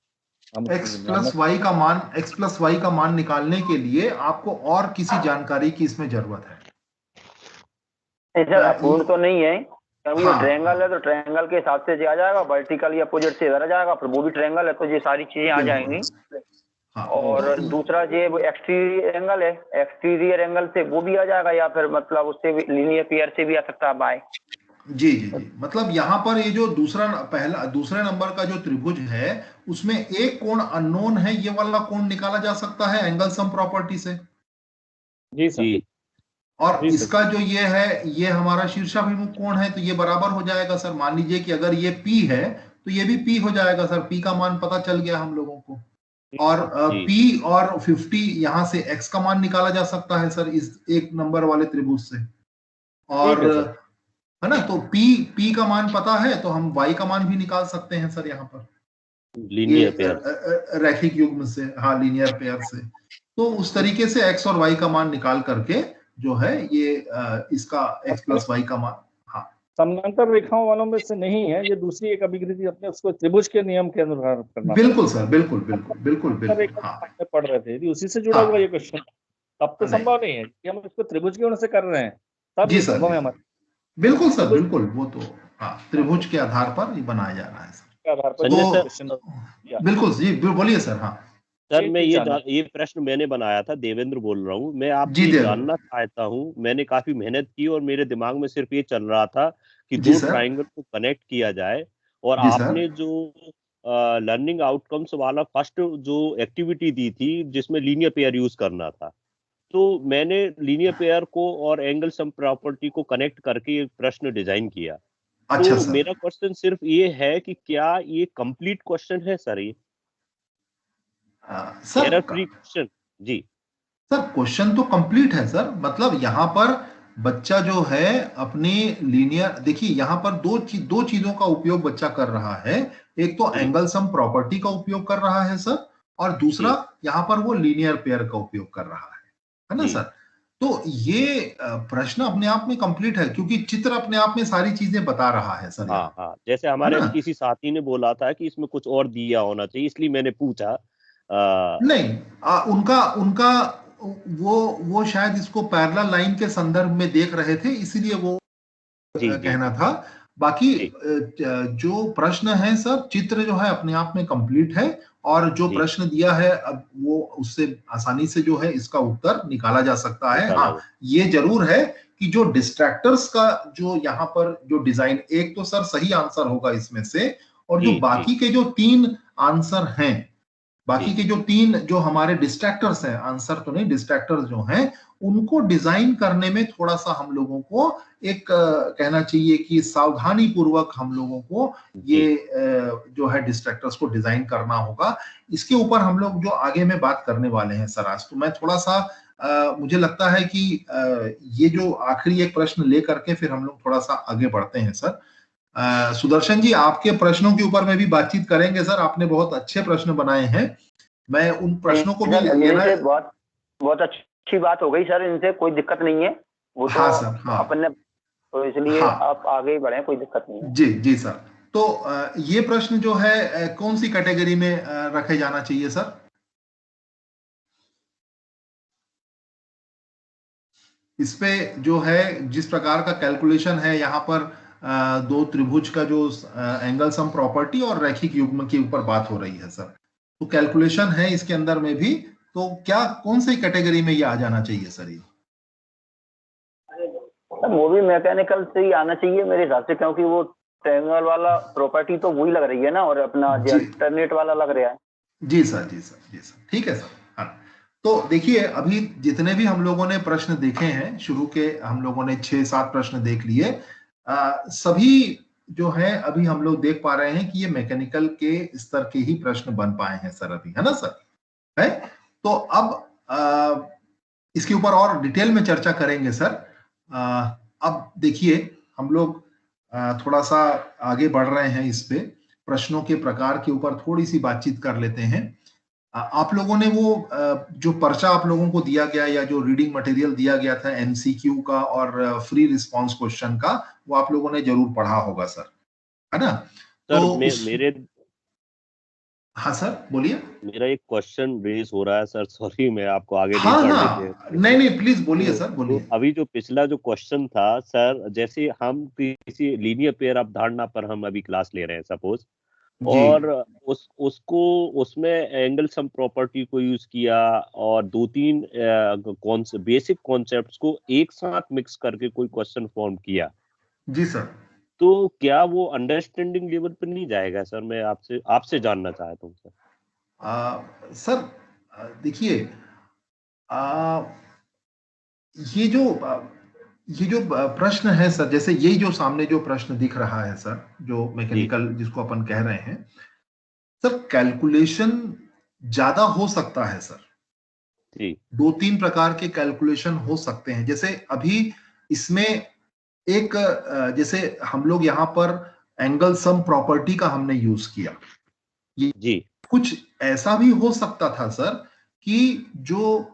x प्लस वाई का मान निकालने के लिए आपको और किसी जानकारी की इसमें जरूरत है? सर अपूर्ण तो नहीं है, क्योंकि हाँ, ये ट्रायंगल है तो ट्रायंगल के हिसाब से आ जाएगा, वर्टिकल या अपोजिट से इधर आ जाएगा, फिर वो भी ट्रायंगल है तो ये सारी चीजें आ जाएंगी। हाँ, और दूसरा ये वो एक्सटीरियर एंगल है, एक्सटीरियर एंगल से वो भी आ जाएगा, या फिर मतलब उससे भी लीनियर पेयर से भी आ सकता है बाय। जी जी जी, मतलब यहाँ पर ये जो दूसरे नंबर का जो त्रिभुज है उसमें एक कोण अननोन है, ये वाला कोण निकाला जा सकता है एंगल सम प्रॉपर्टी से। जी सर। और जी इसका जो ये है, ये हमारा शीर्षाभिमुख कोण है, तो ये बराबर हो जाएगा सर। मान लीजिए कि अगर ये P है तो ये भी P हो जाएगा सर। P का मान पता चल गया हम लोगों को, और P और 50 यहाँ से x का मान निकाला जा सकता है सर इस एक नंबर वाले त्रिभुज से। और है ना, तो P का मान पता है तो हम y का मान भी निकाल सकते हैं सर यहाँ पर लीनियर पेयर, रैखिक युग्म से। हाँ, लीनियर पेयर से। तो उस तरीके से x और y का मान निकाल करके जो है ये इसका x प्लस वाई का मान, हाँ, समानांतर रेखाओं वालों में से नहीं है, ये दूसरी एक अभिकृति अपने उसको त्रिभुज के नियम के अनुसार करना। बिल्कुल सर, बिल्कुल बिल्कुल बिल्कुल बिल्कुल, हाँ, पढ़ रहे थे, उसी से जुड़ा हुआ ये क्वेश्चन। तब तो संभव नहीं है कि हम इसको त्रिभुज के से कर रहे हैं, तब ये संभव है हमारे। बिल्कुल सर, बिल्कुल, वो तो हाँ त्रिभुज के आधार पर ये बनाया जा रहा है सर, आधार पर। तो बिल्कुल जी, बोलिए सर। हाँ सर, मैं ये प्रश्न मैंने बनाया था, देवेंद्र बोल रहा हूँ। मैं आपसे जानना चाहता हूँ, मैंने काफी मेहनत की और मेरे दिमाग में सिर्फ ये चल रहा था कि दो ट्राइंगल को कनेक्ट किया जाए, और आपने जो लर्निंग आउटकम्स वाला फर्स्ट जो एक्टिविटी दी थी जिसमें लीनियर पेयर यूज करना था, तो मैंने लीनियर पेयर को और एंगल सम प्रॉपर्टी को कनेक्ट करके एक प्रश्न डिजाइन किया। अच्छा, तो मेरा क्वेश्चन सिर्फ ये है कि क्या ये कंप्लीट क्वेश्चन है सर? ये सर फ्री क्वेश्चन? जी सर, क्वेश्चन तो कंप्लीट है सर। मतलब यहाँ पर बच्चा जो है अपनी लीनियर, देखिए यहाँ पर दो चीजों का उपयोग बच्चा कर रहा है। एक तो एंगल सम प्रॉपर्टी का उपयोग कर रहा है सर, और दूसरा यहाँ पर वो लीनियर पेयर का उपयोग कर रहा है ना सर। तो ये प्रश्न अपने आप में कंप्लीट है, क्योंकि चित्र अपने आप में सारी चीजें बता रहा है सर। हाँ हाँ, जैसे हमारे अभी किसी साथी ने बोला था कि इसमें कुछ और दिया होना चाहिए, इसलिए मैंने पूछा। नहीं, उनका वो शायद इसको पैरेलल लाइन के संदर्भ में देख रहे थे, इसीलिए वो कहना था। बाकी जो प्रश्न है सर, चित्र जो है अपने आप में कंप्लीट है, और जो प्रश्न दिया है अब वो उससे आसानी से जो है इसका उत्तर निकाला जा सकता है। हाँ, ये जरूर है कि जो डिस्ट्रैक्टर्स का जो यहाँ पर जो डिजाइन, एक तो सर सही आंसर होगा इसमें से, और जो बाकी के जो 3 आंसर हैं, बाकी के जो 3 जो हमारे डिस्ट्रैक्टर्स हैं, आंसर तो नहीं, डिस्ट्रैक्टर्स जो हैं, उनको डिजाइन करने में थोड़ा सा हम लोगों को एक कहना चाहिए कि सावधानी पूर्वक हम लोगों को ये जो है डिस्ट्रैक्टर्स को डिजाइन करना होगा। इसके ऊपर हम लोग जो आगे में बात करने वाले हैं सर आज, तो मैं थोड़ा सा मुझे लगता है कि ये जो आखिरी एक प्रश्न लेकर के फिर हम लोग थोड़ा सा आगे बढ़ते हैं सर। सुदर्शन जी, आपके प्रश्नों के ऊपर में भी बातचीत करेंगे सर। आपने बहुत अच्छे प्रश्न बनाए हैं, मैं उन प्रश्नों को भी लेना। बहुत अच्छी बात हो गई सर, इनसे कोई दिक्कत नहीं है वो। हाँ तो सर, हाँ, अपने तो इसलिए आप आगे बढ़े, कोई दिक्कत नहीं है। जी जी सर। तो ये प्रश्न जो है कौन सी कैटेगरी में रखे जाना चाहिए सर? इस पे जो है जिस प्रकार का कैलकुलेशन है, यहाँ पर 2 त्रिभुज का जो एंगल सम प्रॉपर्टी और रैखिक युग्म के ऊपर बात हो रही है सर, तो कैलकुलेशन है इसके अंदर में भी, तो क्या कौन सी कैटेगरी में ये आ जाना चाहिए सर? ये वो भी मैकेनिकल से ही आना चाहिए मेरे हिसाब से, क्योंकि वो ट्रायंगल वाला प्रॉपर्टी तो वही लग रही है ना, और अपना अल्टरनेट वाला लग रहा है। जी सर, जी सर, जी सर, ठीक है सर। हाँ, तो देखिए अभी जितने भी हम लोगों ने प्रश्न देखे हैं, शुरू के हम लोगों ने 6-7 प्रश्न देख लिए, सभी जो है अभी हम लोग देख पा रहे हैं कि ये मैकेनिकल के स्तर के ही प्रश्न बन पाए हैं सर अभी, है ना सर? है, तो अब इसके ऊपर और डिटेल में चर्चा करेंगे सर। अब देखिए हम लोग थोड़ा सा आगे बढ़ रहे हैं, इस पे प्रश्नों के प्रकार के ऊपर थोड़ी सी बातचीत कर लेते हैं। आप लोगों ने वो जो पर्चा आप लोगों को दिया गया या जो रीडिंग मटेरियल दिया गया था एमसीक्यू का और फ्री रिस्पांस क्वेश्चन का, वो आप लोगों ने जरूर पढ़ा होगा सर, है ना? सर तो मेरे हाँ सर बोलिए। मेरा एक क्वेश्चन रेज हो रहा है सर, सॉरी मैं आपको आगे नहीं प्लीज बोलिए सर, बोलिए। तो अभी जो पिछला जो क्वेश्चन था सर, जैसे हम किसी लीनियर पेयर अवधारणा पर हम अभी क्लास ले रहे हैं सपोज, और उसमें एंगल सम प्रॉपर्टी को यूज किया और 2-3 बेसिक कॉन्सेप्ट्स को एक साथ मिक्स करके कोई क्वेश्चन फॉर्म किया। जी सर। तो क्या वो अंडरस्टैंडिंग लेवल पर नहीं जाएगा सर? मैं आपसे जानना चाहता हूँ सर। सर देखिए, ये जो प्रश्न है सर, जैसे यही जो सामने जो प्रश्न दिख रहा है सर, जो मैकेनिकल जिसको अपन कह रहे हैं सर, कैलकुलेशन ज्यादा हो सकता है सर। 2-3 प्रकार के कैलकुलेशन हो सकते हैं। जैसे अभी इसमें एक जैसे हम लोग यहाँ पर एंगल सम प्रॉपर्टी का हमने यूज किया, ये कुछ ऐसा भी हो सकता था सर कि जो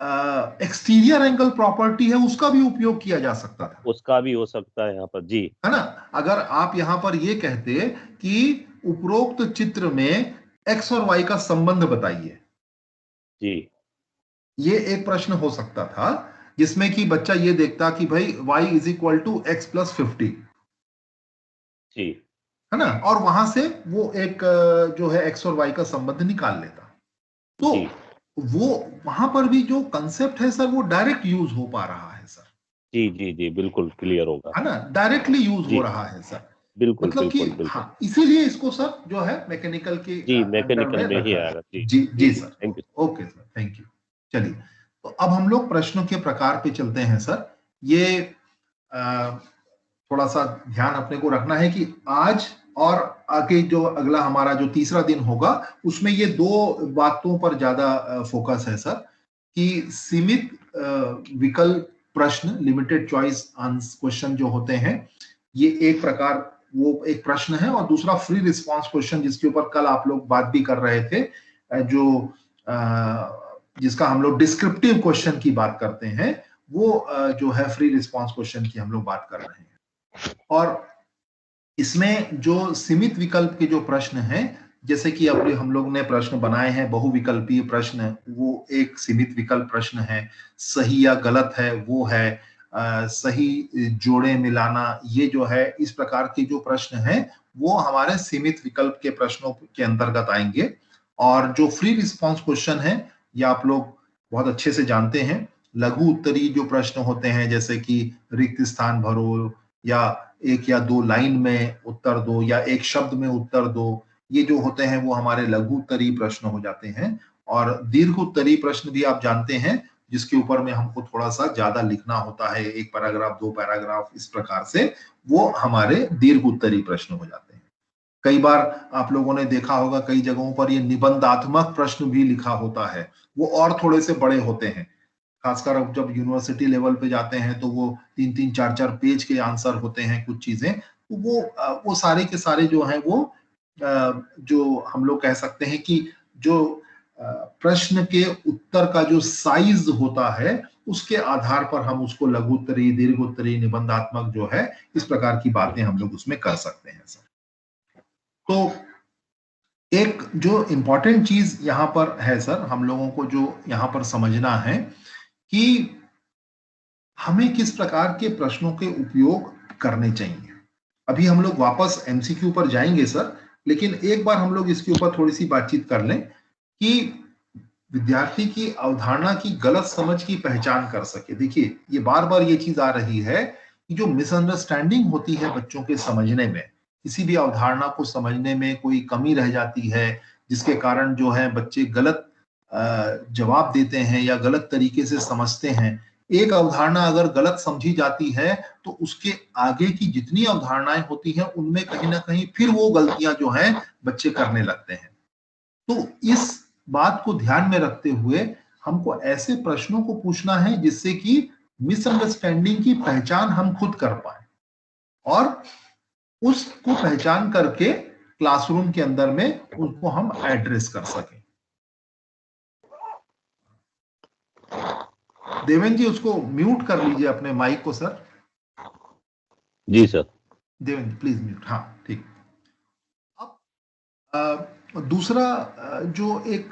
एक्सटीरियर एंगल प्रॉपर्टी है उसका भी उपयोग किया जा सकता था। उसका भी हो सकता है यहाँ पर, जी, है ना? अगर आप यहाँ पर ये कहते कि उपरोक्त चित्र में एक्स और वाई का संबंध बताइए, जी, ये एक प्रश्न हो सकता था, जिसमें कि बच्चा ये देखता कि भाई y is equal to x plus 50, जी, है ना, और वहां से वो एक जो है x और y का संबंध निकाल लेता। तो वो वहां पर भी जो कंसेप्ट है सर, वो डायरेक्ट यूज हो पा रहा है सर। जी जी जी, बिल्कुल क्लियर होगा, है ना, डायरेक्टली यूज हो रहा है सर, बिल्कुल, मतलब बिल्कुल, कि हाँ, इसीलिए इसको सर जो है मैकेनिकल के मैकेनिकल में ही आएगा। जी sir, thank you. Okay sir, thank you. चलिए, तो अब हम लोग प्रश्नों के प्रकार पे चलते हैं सर। ये थोड़ा सा ध्यान अपने को रखना है कि आज और आगे जो अगला हमारा जो तीसरा दिन होगा, उसमें ये 2 बातों पर ज्यादा फोकस है सर, कि सीमित विकल्प प्रश्न, लिमिटेड चॉइस क्वेश्चन जो होते हैं, ये एक प्रकार वो एक प्रश्न है, और दूसरा फ्री रिस्पांस क्वेश्चन, जिसके ऊपर कल आप लोग बात भी कर रहे थे, जो जिसका हम लोग डिस्क्रिप्टिव क्वेश्चन की बात करते हैं, वो जो है फ्री रिस्पॉन्स क्वेश्चन की हम लोग बात कर रहे हैं। और इसमें जो सीमित विकल्प के जो प्रश्न हैं, जैसे कि अब हम लोग ने प्रश्न बनाए हैं बहुविकल्पीय प्रश्न, वो एक सीमित विकल्प प्रश्न है। सही या गलत है वो है, सही जोड़े मिलाना ये जो है, इस प्रकार के जो प्रश्न हैं वो हमारे सीमित विकल्प के प्रश्नों के अंतर्गत आएंगे। और जो फ्री रिस्पॉन्स क्वेश्चन है ये आप लोग बहुत अच्छे से जानते हैं। लघु उत्तरी जो प्रश्न होते हैं, जैसे कि रिक्त स्थान भरो, या एक या दो लाइन में उत्तर दो, या एक शब्द में उत्तर दो, ये जो होते हैं वो हमारे लघु उत्तरी प्रश्न हो जाते हैं। और दीर्घ उत्तरी प्रश्न भी आप जानते हैं, जिसके ऊपर में हमको थोड़ा सा ज्यादा लिखना होता है, एक पैराग्राफ, दो पैराग्राफ, इस प्रकार से, वो हमारे दीर्घ उत्तरी प्रश्न हो जाते हैं। कई बार आप लोगों ने देखा होगा कई जगहों पर ये निबंधात्मक प्रश्न भी लिखा होता है, वो और थोड़े से बड़े होते हैं। खासकर अब जब यूनिवर्सिटी लेवल पे जाते हैं तो वो 3-3, 4-4 पेज के आंसर होते हैं कुछ चीजें, तो वो सारे के सारे जो हैं वो जो हम लोग कह सकते हैं कि जो प्रश्न के उत्तर का जो साइज होता है उसके आधार पर हम उसको लघु उत्तरी, दीर्घ उत्तरी, निबंधात्मक जो है, इस प्रकार की बातें हम लोग उसमें कर सकते हैं सर। तो एक जो इंपॉर्टेंट चीज यहाँ पर है सर, हम लोगों को जो यहाँ पर समझना है कि हमें किस प्रकार के प्रश्नों के उपयोग करने चाहिए। अभी हम लोग वापस एमसीक्यू पर जाएंगे सर, लेकिन एक बार हम लोग इसके ऊपर थोड़ी सी बातचीत कर लें कि विद्यार्थी की अवधारणा की गलत समझ की पहचान कर सके। देखिए, ये बार बार ये चीज आ रही है कि जो मिसअंडरस्टैंडिंग होती है बच्चों के समझने में, किसी भी अवधारणा को समझने में कोई कमी रह जाती है, जिसके कारण जो है बच्चे गलत जवाब देते हैं या गलत तरीके से समझते हैं। एक अवधारणा अगर गलत समझी जाती है तो उसके आगे की जितनी अवधारणाएं होती हैं उनमें कहीं ना कहीं फिर वो गलतियां जो हैं बच्चे करने लगते हैं। तो इस बात को ध्यान में रखते हुए हमको ऐसे प्रश्नों को पूछना है जिससे कि मिसअंडरस्टैंडिंग की पहचान हम खुद कर पाए और उसको पहचान करके क्लासरूम के अंदर में उसको हम एड्रेस कर सकें। देवेंद्र जी, उसको म्यूट कर लीजिए अपने माइक को सर। जी सर। Devendra please mute. हाँ, ठीक। अब दूसरा जो एक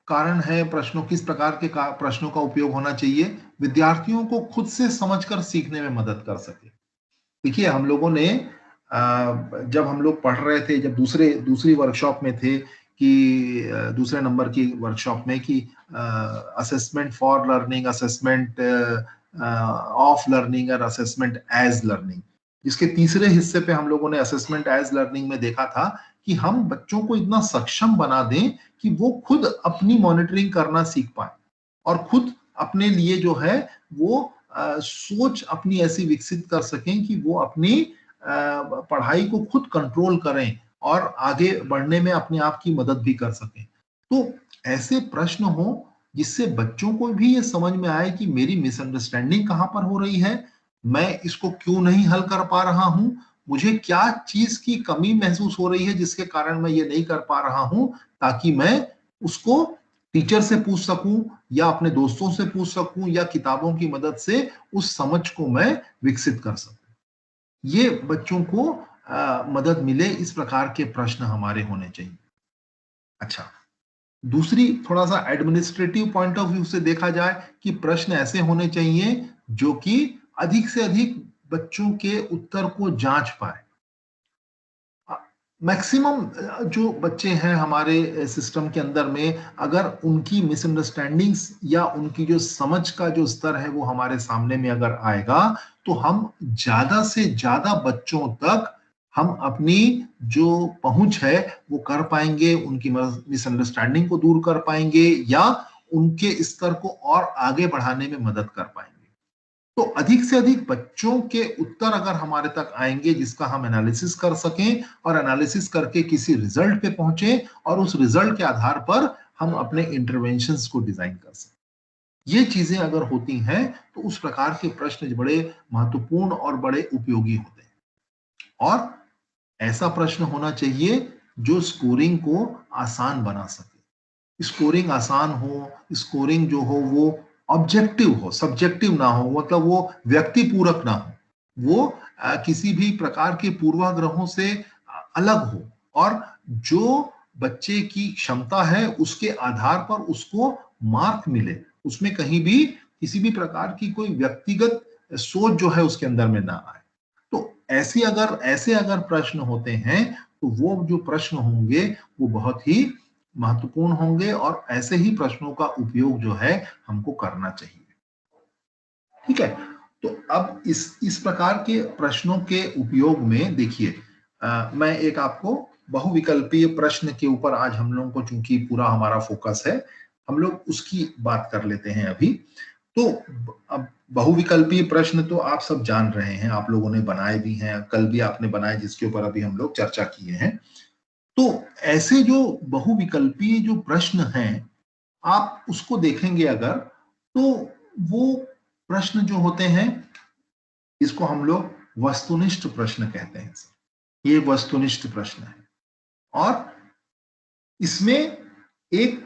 कारण है प्रश्नों, किस प्रकार के प्रश्नों का उपयोग होना चाहिए, विद्यार्थियों को खुद से समझकर सीखने में मदद कर सके। देखिए, हम लोगों ने जब हम लोग पढ़ रहे थे, जब दूसरी वर्कशॉप में थे, कि दूसरे नंबर की वर्कशॉप में कि assessment for learning, assessment of learning और असेसमेंट एज लर्निंग, जिसके तीसरे हिस्से पे हम लोगों ने असेसमेंट एज लर्निंग में देखा था कि हम बच्चों को इतना सक्षम बना दें कि वो खुद अपनी मॉनिटरिंग करना सीख पाए और खुद अपने लिए जो है वो सोच अपनी ऐसी विकसित कर सकें कि वो अपनी पढ़ाई को खुद कंट्रोल करें और आगे बढ़ने में अपने आप की मदद भी कर सकें। तो ऐसे प्रश्न हो जिससे बच्चों को भी ये समझ में आए कि मेरी मिसअंडरस्टैंडिंग कहाँ पर हो रही है, मैं इसको क्यों नहीं हल कर पा रहा हूं, मुझे क्या चीज की कमी महसूस हो रही है जिसके कारण मैं ये नहीं कर पा रहा हूं, ताकि मैं उसको टीचर से पूछ सकूं या अपने दोस्तों से पूछ सकूं या किताबों की मदद से उस समझ को मैं विकसित कर सकूं। ये बच्चों को मदद मिले, इस प्रकार के प्रश्न हमारे होने चाहिए। अच्छा, दूसरी थोड़ा सा एडमिनिस्ट्रेटिव पॉइंट ऑफ व्यू से देखा जाए कि प्रश्न ऐसे होने चाहिए जो कि अधिक से अधिक बच्चों के उत्तर को जांच पाए। मैक्सिमम जो बच्चे हैं हमारे सिस्टम के अंदर में, अगर उनकी मिसअंडरस्टैंडिंग्स या उनकी जो समझ का जो स्तर है वो हमारे सामने में अगर आएगा तो हम ज्यादा से ज्यादा बच्चों तक हम अपनी जो पहुंच है वो कर पाएंगे, उनकी मिसअंडरस्टैंडिंग को दूर कर पाएंगे या उनके स्तर को और आगे बढ़ाने में मदद कर पाएंगे। तो अधिक से अधिक बच्चों के उत्तर अगर हमारे तक आएंगे जिसका हम एनालिसिस कर सकें और एनालिसिस करके किसी रिजल्ट पे पहुंचे और उस रिजल्ट के आधार पर हम अपने इंटरवेंशंस को डिजाइन कर सकें, ये चीजें अगर होती हैं तो उस प्रकार के प्रश्न बड़े महत्वपूर्ण और बड़े उपयोगी होते हैं। और ऐसा प्रश्न होना चाहिए जो स्कोरिंग को आसान बना सके। स्कोरिंग आसान हो, स्कोरिंग जो हो वो ऑब्जेक्टिव हो, सब्जेक्टिव ना हो, मतलब वो व्यक्ति पूरक ना हो, वो किसी भी प्रकार के पूर्वाग्रहों से अलग हो, और जो बच्चे की क्षमता है उसके आधार पर उसको मार्क मिले, उसमें कहीं भी किसी भी प्रकार की कोई व्यक्तिगत सोच जो है उसके अंदर में ना आए। तो ऐसे अगर प्रश्न होते हैं तो वो जो प्रश्न होंगे वो बहुत ही महत्वपूर्ण होंगे, और ऐसे ही प्रश्नों का उपयोग जो है हमको करना चाहिए। ठीक है, तो अब इस प्रकार के प्रश्नों के उपयोग में देखिए, मैं एक आपको बहुविकल्पीय प्रश्न के ऊपर आज हम लोगों को, चूंकि पूरा हमारा फोकस है, हम लोग उसकी बात कर लेते हैं अभी। तो अब बहुविकल्पीय प्रश्न तो आप सब जान रहे हैं, आप लोगों ने बनाए भी हैं, कल भी आपने बनाए, जिसके ऊपर अभी हम लोग चर्चा किए हैं। तो ऐसे जो बहुविकल्पीय जो प्रश्न हैं, आप उसको देखेंगे अगर, तो वो प्रश्न जो होते हैं, इसको हम लोग वस्तुनिष्ठ प्रश्न कहते हैं सर। ये वस्तुनिष्ठ प्रश्न है, और इसमें एक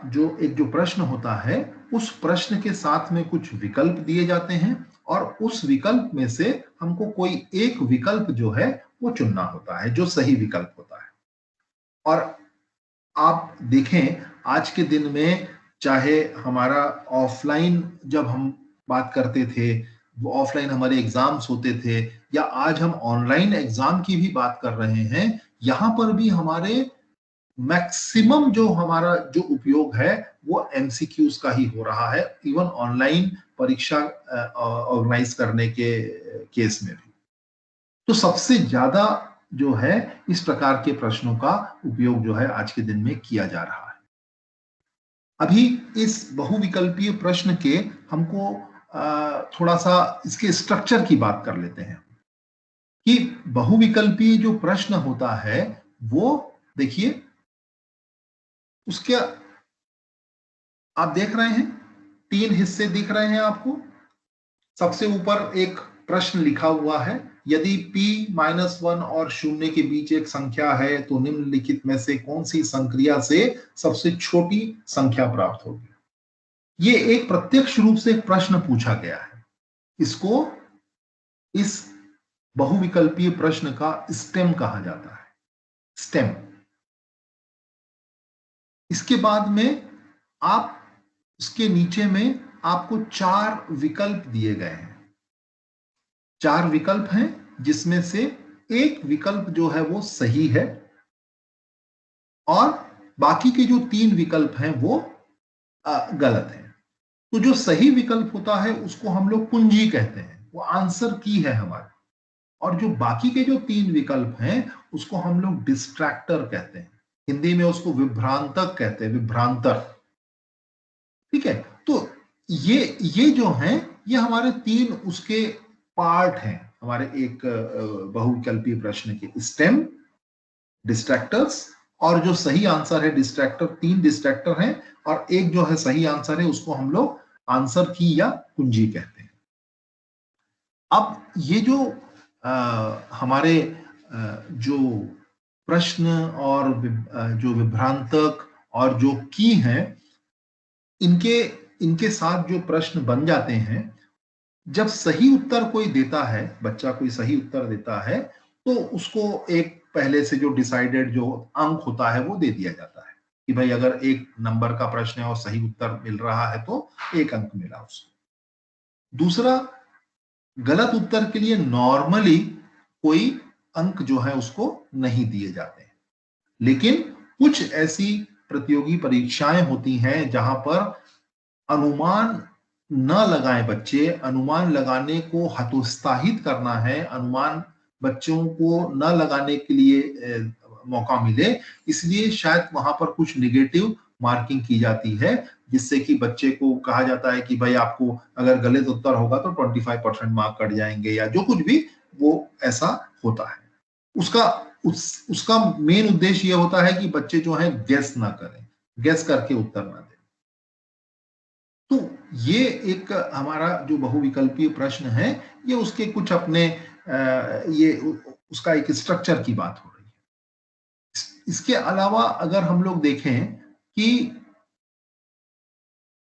जो प्रश्न होता है, उस प्रश्न के साथ में कुछ विकल्प दिए जाते हैं, और उस विकल्प में से हमको कोई एक विकल्प जो है वो चुनना होता है, जो सही विकल्प होता है। और आप देखें आज के दिन में, चाहे हमारा ऑफलाइन जब हम बात करते थे, वो ऑफलाइन हमारे एग्जाम्स होते थे, या आज हम ऑनलाइन एग्जाम की भी बात कर रहे हैं, यहां पर भी हमारे मैक्सिमम जो हमारा जो उपयोग है वो एमसीक्यूज का ही हो रहा है, इवन ऑनलाइन परीक्षा ऑर्गेनाइज करने के केस में भी। तो सबसे ज्यादा जो है इस प्रकार के प्रश्नों का उपयोग जो है आज के दिन में किया जा रहा है। अभी इस बहुविकल्पीय प्रश्न के हमको थोड़ा सा इसके स्ट्रक्चर की बात कर लेते हैं, कि बहुविकल्पीय जो प्रश्न होता है वो देखिए, उसके आप देख रहे हैं 3 हिस्से दिख रहे हैं आपको। सबसे ऊपर एक प्रश्न लिखा हुआ है, यदि p-1 और 0 के बीच एक संख्या है तो निम्नलिखित में से कौन सी संक्रिया से सबसे छोटी संख्या प्राप्त होगी। ये एक प्रत्यक्ष रूप से एक प्रश्न पूछा गया है, इसको इस बहुविकल्पीय प्रश्न का स्टेम कहा जाता है, स्टेम। इसके बाद में आप उसके नीचे में आपको 4 विकल्प दिए गए हैं, 4 विकल्प हैं, जिसमें से एक विकल्प जो है वो सही है, और बाकी के जो 3 विकल्प हैं वो गलत हैं। तो जो सही विकल्प होता है उसको हम लोग कुंजी कहते हैं, वो आंसर की है हमारी, और जो बाकी के जो 3 विकल्प हैं उसको हम लोग डिस्ट्रैक्टर कहते हैं, हिंदी में उसको विभ्रांतक कहते हैं, विभ्रांतर। ठीक है, तो ये जो हैं ये हमारे 3 उसके पार्ट हैं, हमारे एक बहुविकल्पीय प्रश्न के, स्टेम, डिस्ट्रैक्टर्स, और जो सही आंसर है डिस्ट्रैक्टर, 3 डिस्ट्रैक्टर हैं, और एक जो है सही आंसर है उसको हम लोग आंसर की या कुंजी कहते हैं। अब ये जो हमारे जो प्रश्न और जो विभ्रांतक और जो की हैं, इनके साथ जो प्रश्न बन जाते हैं, जब सही उत्तर कोई देता है, बच्चा कोई सही उत्तर देता है, तो उसको एक पहले से जो डिसाइडेड जो अंक होता है वो दे दिया जाता है, कि भाई अगर 1 नंबर का प्रश्न है और सही उत्तर मिल रहा है तो 1 अंक मिला उसको। दूसरा, गलत उत्तर के लिए नॉर्मली कोई अंक जो है उसको नहीं दिए जाते हैं, लेकिन कुछ ऐसी प्रतियोगी परीक्षाएं होती हैं जहां पर अनुमान न लगाएं बच्चे, अनुमान लगाने को हतोत्साहित करना है, अनुमान बच्चों को न लगाने के लिए मौका मिले, इसलिए शायद वहां पर कुछ निगेटिव मार्किंग की जाती है, जिससे कि बच्चे को कहा जाता है कि भाई आपको अगर गलत उत्तर होगा तो 25% मार्क कट जाएंगे, या जो कुछ भी वो ऐसा होता है। उसका मेन उद्देश्य ये होता है कि बच्चे जो है गेस ना करें, गेस करके उत्तर ना दें। तो ये एक हमारा जो बहुविकल्पीय प्रश्न है, ये उसके कुछ अपने ये उसका एक स्ट्रक्चर की बात हो रही है। इसके अलावा अगर हम लोग देखें कि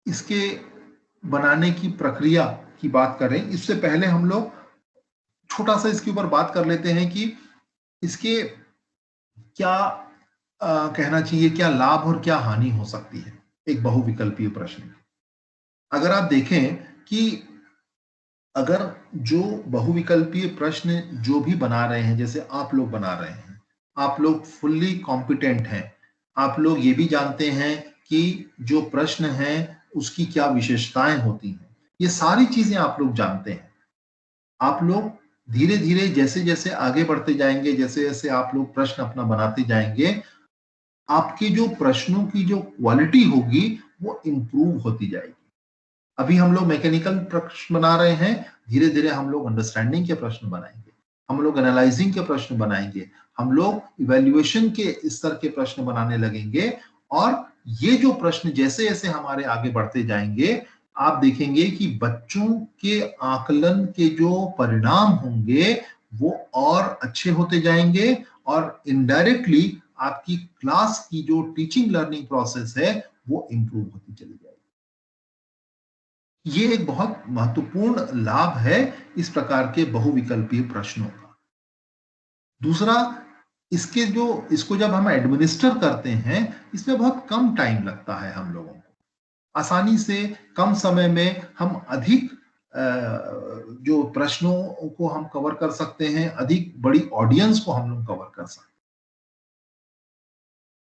इसके बनाने की प्रक्रिया की बात करें, इससे पहले हम लोग छोटा सा इसके ऊपर बात कर लेते हैं कि इसके क्या कहना चाहिए, क्या लाभ और क्या हानि हो सकती है एक बहुविकल्पीय प्रश्न। अगर आप देखें कि अगर जो बहुविकल्पीय प्रश्न जो भी बना रहे हैं, जैसे आप लोग बना रहे हैं, आप लोग फुल्ली कॉम्पिटेंट हैं, आप लोग ये भी जानते हैं कि जो प्रश्न है उसकी क्या विशेषताएं होती हैं, ये सारी चीजें आप लोग जानते हैं। आप लोग धीरे धीरे जैसे जैसे आगे बढ़ते जाएंगे, जैसे जैसे आप लोग प्रश्न अपना बनाते जाएंगे, आपके जो प्रश्नों की जो क्वालिटी होगी वो इंप्रूव होती जाएगी। अभी हम लोग मैकेनिकल प्रश्न बना रहे हैं, धीरे धीरे हम लोग अंडरस्टैंडिंग के प्रश्न बनाएंगे, हम लोग एनालाइजिंग के प्रश्न बनाएंगे, हम लोग इवैल्यूएशन के स्तर के प्रश्न बनाने लगेंगे। और ये जो प्रश्न जैसे जैसे हमारे आगे बढ़ते जाएंगे, आप देखेंगे कि बच्चों के आकलन के जो परिणाम होंगे वो और अच्छे होते जाएंगे, और इनडायरेक्टली आपकी क्लास की जो टीचिंग लर्निंग प्रोसेस है वो इंप्रूव होती चली जाएगी। ये एक बहुत महत्वपूर्ण लाभ है इस प्रकार के बहुविकल्पीय प्रश्नों का। दूसरा, इसको जब हम एडमिनिस्टर करते हैं, इसमें बहुत कम टाइम लगता है हम लोगों को। आसानी से कम समय में हम अधिक जो प्रश्नों को हम कवर कर सकते हैं, अधिक बड़ी ऑडियंस को हम लोग कवर कर सकते हैं।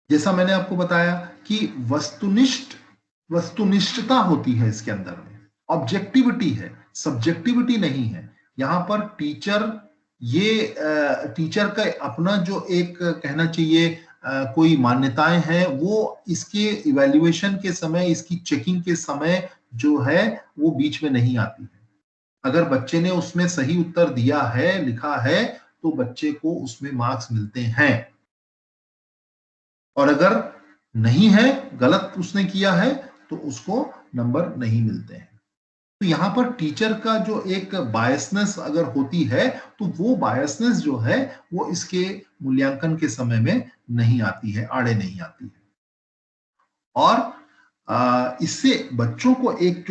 जैसा मैंने आपको बताया कि वस्तुनिष्ठता होती है इसके अंदर में, ऑब्जेक्टिविटी है, सब्जेक्टिविटी नहीं है। यहाँ पर टीचर का अपना जो एक कहना चाहिए कोई मान्यताएं हैं, वो इसके इवैल्यूएशन के समय, इसकी चेकिंग के समय जो है वो बीच में नहीं आती है। अगर बच्चे ने उसमें सही उत्तर दिया है, लिखा है, तो बच्चे को उसमें मार्क्स मिलते हैं, और अगर नहीं है, गलत उसने किया है, तो उसको नंबर नहीं मिलते हैं। तो यहाँ पर टीचर का जो एक बायसनेस अगर होती है, तो वो बायसनेस जो है वो इसके मूल्यांकन के समय में नहीं आती है, आड़े नहीं आती है। और इससे बच्चों को एक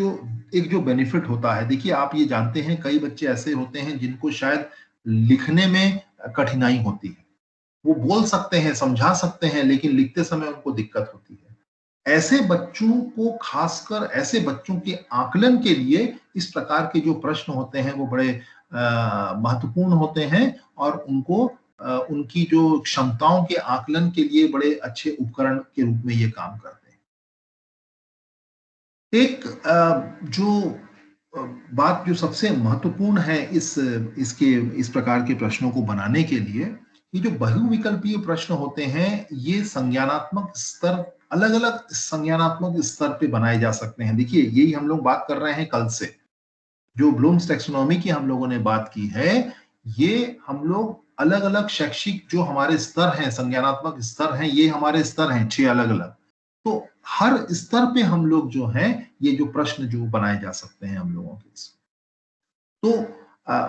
जो बेनिफिट होता है, देखिए आप ये जानते हैं कई बच्चे ऐसे होते हैं जिनको शायद लिखने में कठिनाई होती है, वो बोल सकते हैं, समझा सकते हैं, लेकिन लिखते समय उनको दिक्कत होती है। ऐसे बच्चों को, खासकर ऐसे बच्चों के आकलन के लिए इस प्रकार के जो प्रश्न होते हैं वो बड़े महत्वपूर्ण होते हैं, और उनको उनकी जो क्षमताओं के आकलन के लिए बड़े अच्छे उपकरण के रूप में ये काम करते हैं। एक जो बात जो सबसे महत्वपूर्ण है इस प्रकार के प्रश्नों को बनाने के लिए, ये जो बहुविकल्पीय प्रश्न होते हैं, ये संज्ञानात्मक स्तर, अलग अलग संज्ञानात्मक स्तर पे बनाए जा सकते हैं। देखिए यही हम लोग बात कर रहे हैं कल से, जो ब्लूम्स टैक्सोनॉमी की हम लोगों ने बात की है, ये हम लोग अलग अलग शैक्षिक जो हमारे स्तर हैं, संज्ञानात्मक स्तर हैं, ये हमारे स्तर हैं 6 अलग अलग। तो हर स्तर पे हम लोग जो हैं, ये जो प्रश्न जो बनाए जा सकते हैं हम लोगों के। तो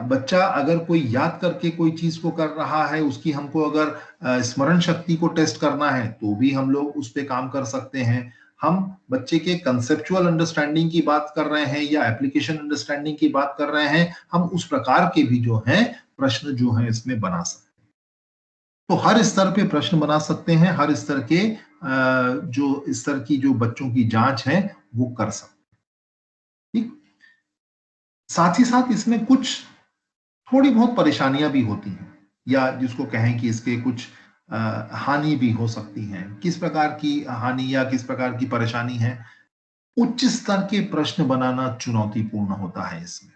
बच्चा अगर कोई याद करके कोई चीज को कर रहा है, उसकी हमको अगर स्मरण शक्ति को टेस्ट करना है, तो भी हम लोग उस पे काम कर सकते हैं। हम बच्चे के कंसेप्चुअल अंडरस्टैंडिंग की बात कर रहे हैं या एप्लीकेशन अंडरस्टैंडिंग की बात कर रहे हैं, हम उस प्रकार के भी जो है प्रश्न जो है इसमें बना सकते हैं। तो हर स्तर पे प्रश्न बना सकते हैं, हर स्तर के जो स्तर की जो बच्चों की जांच है वो कर सकते हैं। ठीक, साथ ही साथ इसमें कुछ थोड़ी बहुत परेशानियां भी होती हैं, या जिसको कहें कि इसके कुछ हानि भी हो सकती हैं। किस प्रकार की हानि या किस प्रकार की परेशानी है? उच्च स्तर के प्रश्न बनाना चुनौतीपूर्ण होता है इसमें।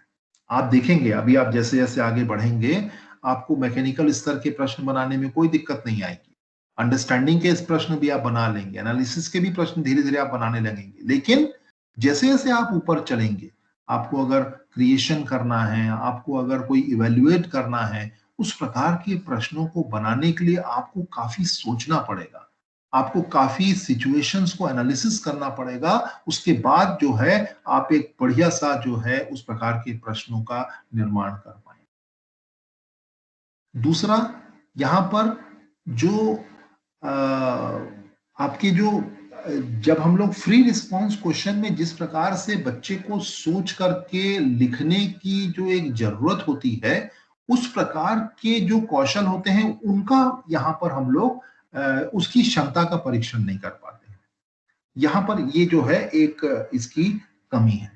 आप देखेंगे अभी आप जैसे जैसे आगे बढ़ेंगे, आपको मैकेनिकल स्तर के प्रश्न बनाने में कोई दिक्कत नहीं आएगी। अंडरस्टैंडिंग के प्रश्न भी आप बना लेंगे, एनालिसिस के भी प्रश्न धीरे धीरे आप बनाने लगेंगे। लेकिन जैसे जैसे आप ऊपर चलेंगे, आपको अगर क्रिएशन करना है, आपको अगर कोई इवेल्युएट करना है, उस प्रकार के प्रश्नों को बनाने के लिए आपको काफी सोचना पड़ेगा, आपको काफी सिचुएशंस को एनालिसिस करना पड़ेगा। उसके बाद जो है आप एक बढ़िया सा जो है उस प्रकार के प्रश्नों का निर्माण कर पाएंगे। दूसरा, यहाँ पर जो आपके जो जब हम लोग फ्री रिस्पांस क्वेश्चन में जिस प्रकार से बच्चे को सोच करके लिखने की जो एक जरूरत होती है, उस प्रकार के जो कौशल होते हैं उनका यहाँ पर हम लोग उसकी क्षमता का परीक्षण नहीं कर पाते। यहाँ पर ये जो है एक इसकी कमी है,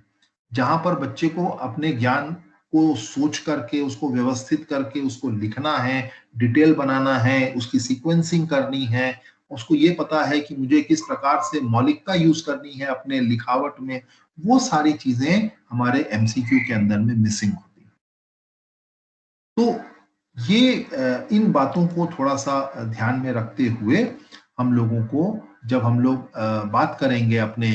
जहां पर बच्चे को अपने ज्ञान को सोच करके उसको व्यवस्थित करके उसको लिखना है, डिटेल बनाना है, उसकी सीक्वेंसिंग करनी है, उसको ये पता है कि मुझे किस प्रकार से मौलिकता यूज करनी है अपने लिखावट में, वो सारी चीजें हमारे एमसीक्यू के अंदर में मिसिंग होती है। तो ये इन बातों को थोड़ा सा ध्यान में रखते हुए हम लोगों को, जब हम लोग बात करेंगे अपने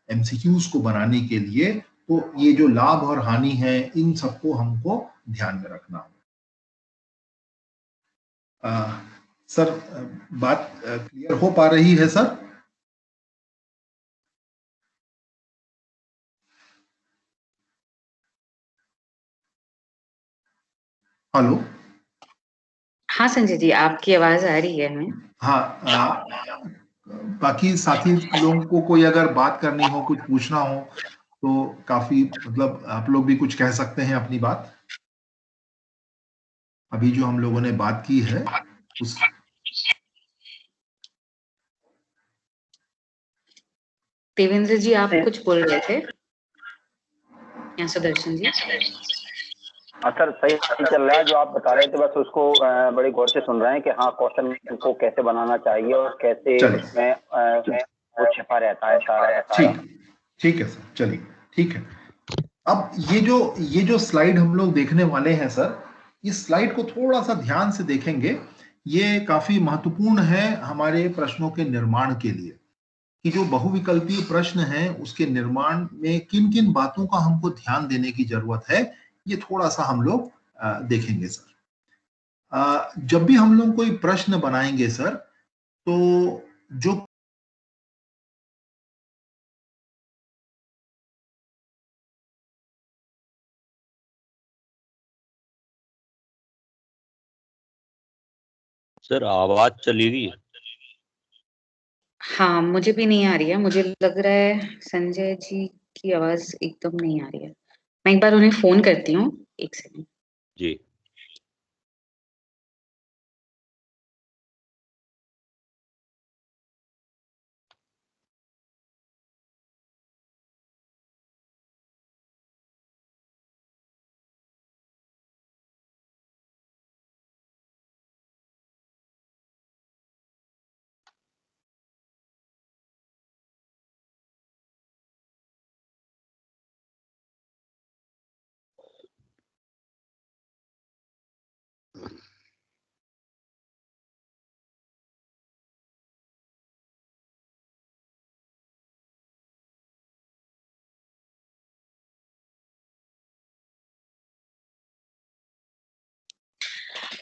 एमसीक्यूज को बनाने के लिए, तो ये जो लाभ और हानि है इन सबको हमको ध्यान में रखना होगा। सर, बात क्लियर हो पा रही है सर? हेलो। हाँ संजय जी, आपकी आवाज आ रही है हमें। हाँ, बाकी साथी लोगों को कोई अगर बात करनी हो, कुछ पूछना हो, तो काफी मतलब आप लोग भी कुछ कह सकते हैं अपनी बात। अभी जो हम लोगों ने बात की है उस देवेंद्र जी, आप कुछ बोल रहे थे या सुदर्शन जी? सर सही चल रहा है जो आप बता रहे थे, बस उसको बड़े गौर से सुन रहे हैं कि हाँ क्वेश्चन को कैसे बनाना चाहिए और कैसे उसमें वो छिपा रहता है सारा। ठीक है सर, चलिए ठीक है। अब ये जो स्लाइड हम लोग देखने वाले हैं सर, इस स्लाइड को थोड़ा सा ध्यान से देखेंगे। ये काफी महत्वपूर्ण है हमारे प्रश्नों के निर्माण के लिए, कि जो बहुविकल्पीय प्रश्न है उसके निर्माण में किन किन बातों का हमको ध्यान देने की जरूरत है, ये थोड़ा सा हम लोग देखेंगे सर। जब भी हम लोग कोई प्रश्न बनाएंगे सर, तो जो सर आवाज चली गई? हाँ, मुझे भी नहीं आ रही है। मुझे लग रहा है संजय जी की आवाज एकदम नहीं आ रही है। मैं एक बार उन्हें फोन करती हूँ, एक सेकंड। जी।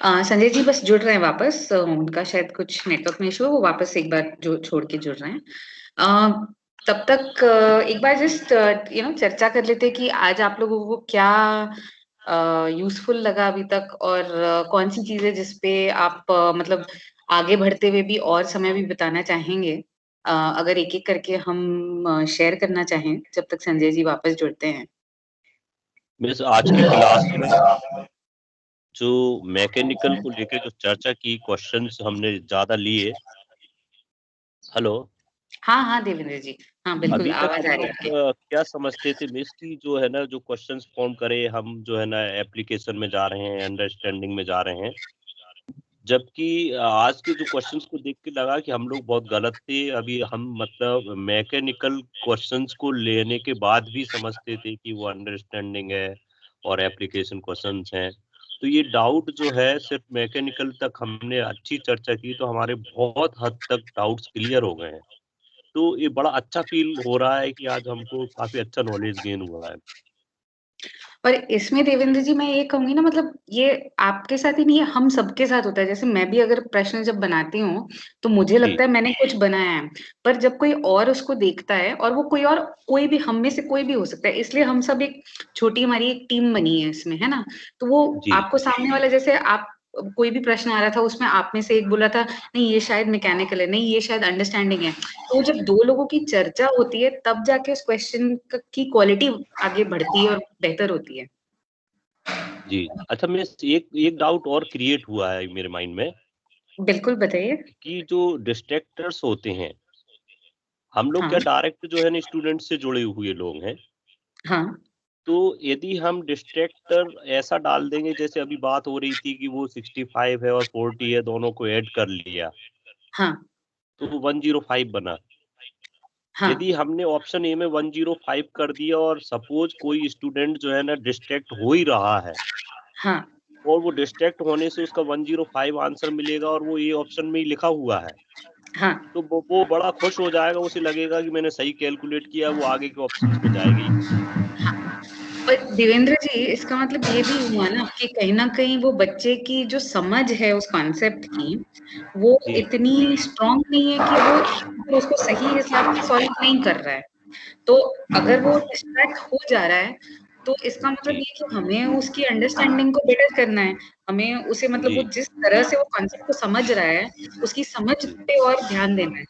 संजय जी बस जुड़ रहे हैं वापस। उनका शायद कुछ नेटवर्क में इशू है, वो वापस एक बार जो छोड़ के जुड़ रहे हैं। तब तक एक बार जस्ट चर्चा कर लेते हैं कि आज आप लोगों को क्या यूजफुल लगा अभी तक, और कौन सी चीजें जिसपे आप मतलब आगे बढ़ते हुए भी और समय भी बिताना चाहेंगे। अगर एक एक करके हम शेयर करना चाहें जब तक संजय जी वापस जुड़ते हैं। मिस, आज की क्लास में जो मैकेनिकल को लेकर जो चर्चा की, क्वेश्चंस हमने ज्यादा लिए। हेलो। हाँ देवेंद्र जी, हाँ बिल्कुल अभी तक आवाज आ रही है। क्या समझते थे मिस की जो है ना, जो क्वेश्चंस फॉर्म करे हम जो है ना एप्लीकेशन में जा रहे हैं, अंडरस्टैंडिंग में जा रहे हैं, जबकि आज के जो क्वेश्चंस को देख के लगा कि हम लोग बहुत गलत थे। अभी हम मतलब मैकेनिकल क्वेश्चंस को लेने के बाद भी समझते थे कि वो अंडरस्टैंडिंग है और एप्लीकेशन क्वेश्चंस हैं। तो ये डाउट जो है सिर्फ मैकेनिकल तक हमने अच्छी चर्चा की तो हमारे बहुत हद तक डाउट्स क्लियर हो गए हैं। तो ये बड़ा अच्छा फील हो रहा है कि आज हमको काफी अच्छा नॉलेज गेन हुआ है। और इसमें देवेंद्र जी मैं ये कहूंगी ना, मतलब ये आपके साथ ही नहीं है, हम सबके साथ होता है। जैसे मैं भी अगर प्रश्न जब बनाती हूँ तो मुझे लगता है मैंने कुछ बनाया है, पर जब कोई और उसको देखता है, और वो कोई भी हम में से कोई भी हो सकता है, इसलिए हम सब एक छोटी हमारी एक टीम बनी है इसमें, है ना। तो वो आपको सामने वाला, जैसे आप कोई भी प्रश्न आ रहा था उसमें आप में से एक बोला था नहीं ये शायद मैकेनिकल है, नहीं ये शायद अंडरस्टैंडिंग है। तो जब दो लोगों की चर्चा होती है तब जाके उस क्वेश्चन की क्वालिटी आगे बढ़ती है और बेहतर होती है। जी अच्छा, मैं एक डाउट और क्रिएट हुआ है मेरे माइंड में। बिल्कुल बताइए। कि जो डिस्ट्रैक्टर्स होते हैं, हम लोग हाँ। क्या डायरेक्ट जो है ना स्टूडेंट से जुड़े हुए लोग हैं। हाँ। तो यदि हम डिस्ट्रैक्टर ऐसा डाल देंगे, जैसे अभी बात हो रही थी कि वो 65 है और 40 है, दोनों को ऐड कर लिया। हाँ। तो 105 बना। हाँ। यदि हमने ऑप्शन ए में 105 कर दिया और सपोज कोई स्टूडेंट जो है ना डिस्ट्रैक्ट हो ही रहा है। हाँ। और वो डिस्ट्रैक्ट होने से उसका 105 आंसर मिलेगा और वो ये ऑप्शन में ही लिखा हुआ है। हाँ। तो वो बड़ा खुश हो जाएगा, उसे लगेगा कि मैंने सही कैलकुलेट किया, वो आगे के ऑप्शंस में जाएगी। पर देवेंद्र जी इसका मतलब ये भी हुआ ना कि कहीं ना कहीं वो बच्चे की जो समझ है उस कॉन्सेप्ट की वो इतनी स्ट्रांग नहीं है कि वो उसको सही हिसाब से सॉल्व नहीं कर रहा है। तो अगर वो डिस्ट्रैक्ट हो जा रहा है तो इसका मतलब ये कि हमें उसकी अंडरस्टैंडिंग को बेटर करना है। हमें उसे मतलब वो जिस तरह से वो कॉन्सेप्ट को समझ रहा है उसकी समझ पे और ध्यान देना है।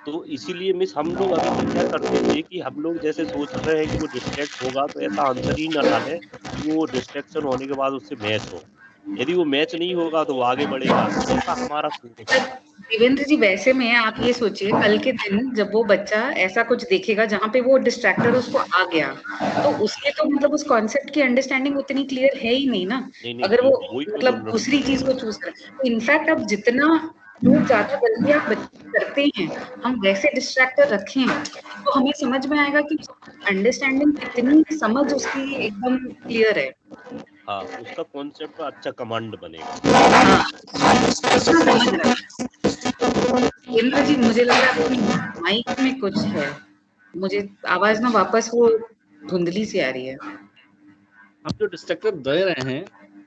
तो इसीलिए मिस हम लोग अभी तक क्या करते थे कि हम लोग जैसे सोच रहे हैं कि वो डिस्ट्रैक्ट होगा तो ऐसा आंसर ही ना डालें कि वो डिस्ट्रैक्शन होने के बाद उससे मैच हो। यदि वो मैच नहीं होगा तो वो आगे बढ़ेगा, ऐसा हमारा सोच है। देवेंद्र जी वैसे में आप ये सोचिए कल के दिन जब वो बच्चा ऐसा कुछ देखेगा जहाँ पे वो डिस्ट्रैक्टर उसको आ गया तो उसके तो मतलब उस कॉन्सेप्ट की अंडरस्टैंडिंग उतनी क्लियर है ही नहीं ना। नहीं, अगर वो वही मतलब दूसरी चीज को चूज करे तो इनफैक्ट अब जितना जो ज्यादा गलतियां बच्चे करते हैं हम वैसे डिस्ट्रैक्टर रखें तो हमें समझ में आएगा कि अंडरस्टैंडिंग कितनी समझ उसकी एकदम क्लियर है। हाँ, उसका कॉन्सेप्ट का अच्छा कमांड बनेगा। इंद्र जी मुझे लग रहा है माइक में कुछ है, मुझे आवाज ना वापस वो धुंधली सी आ रही है। हम जो डिस्ट्रक्टर दे रहे हैं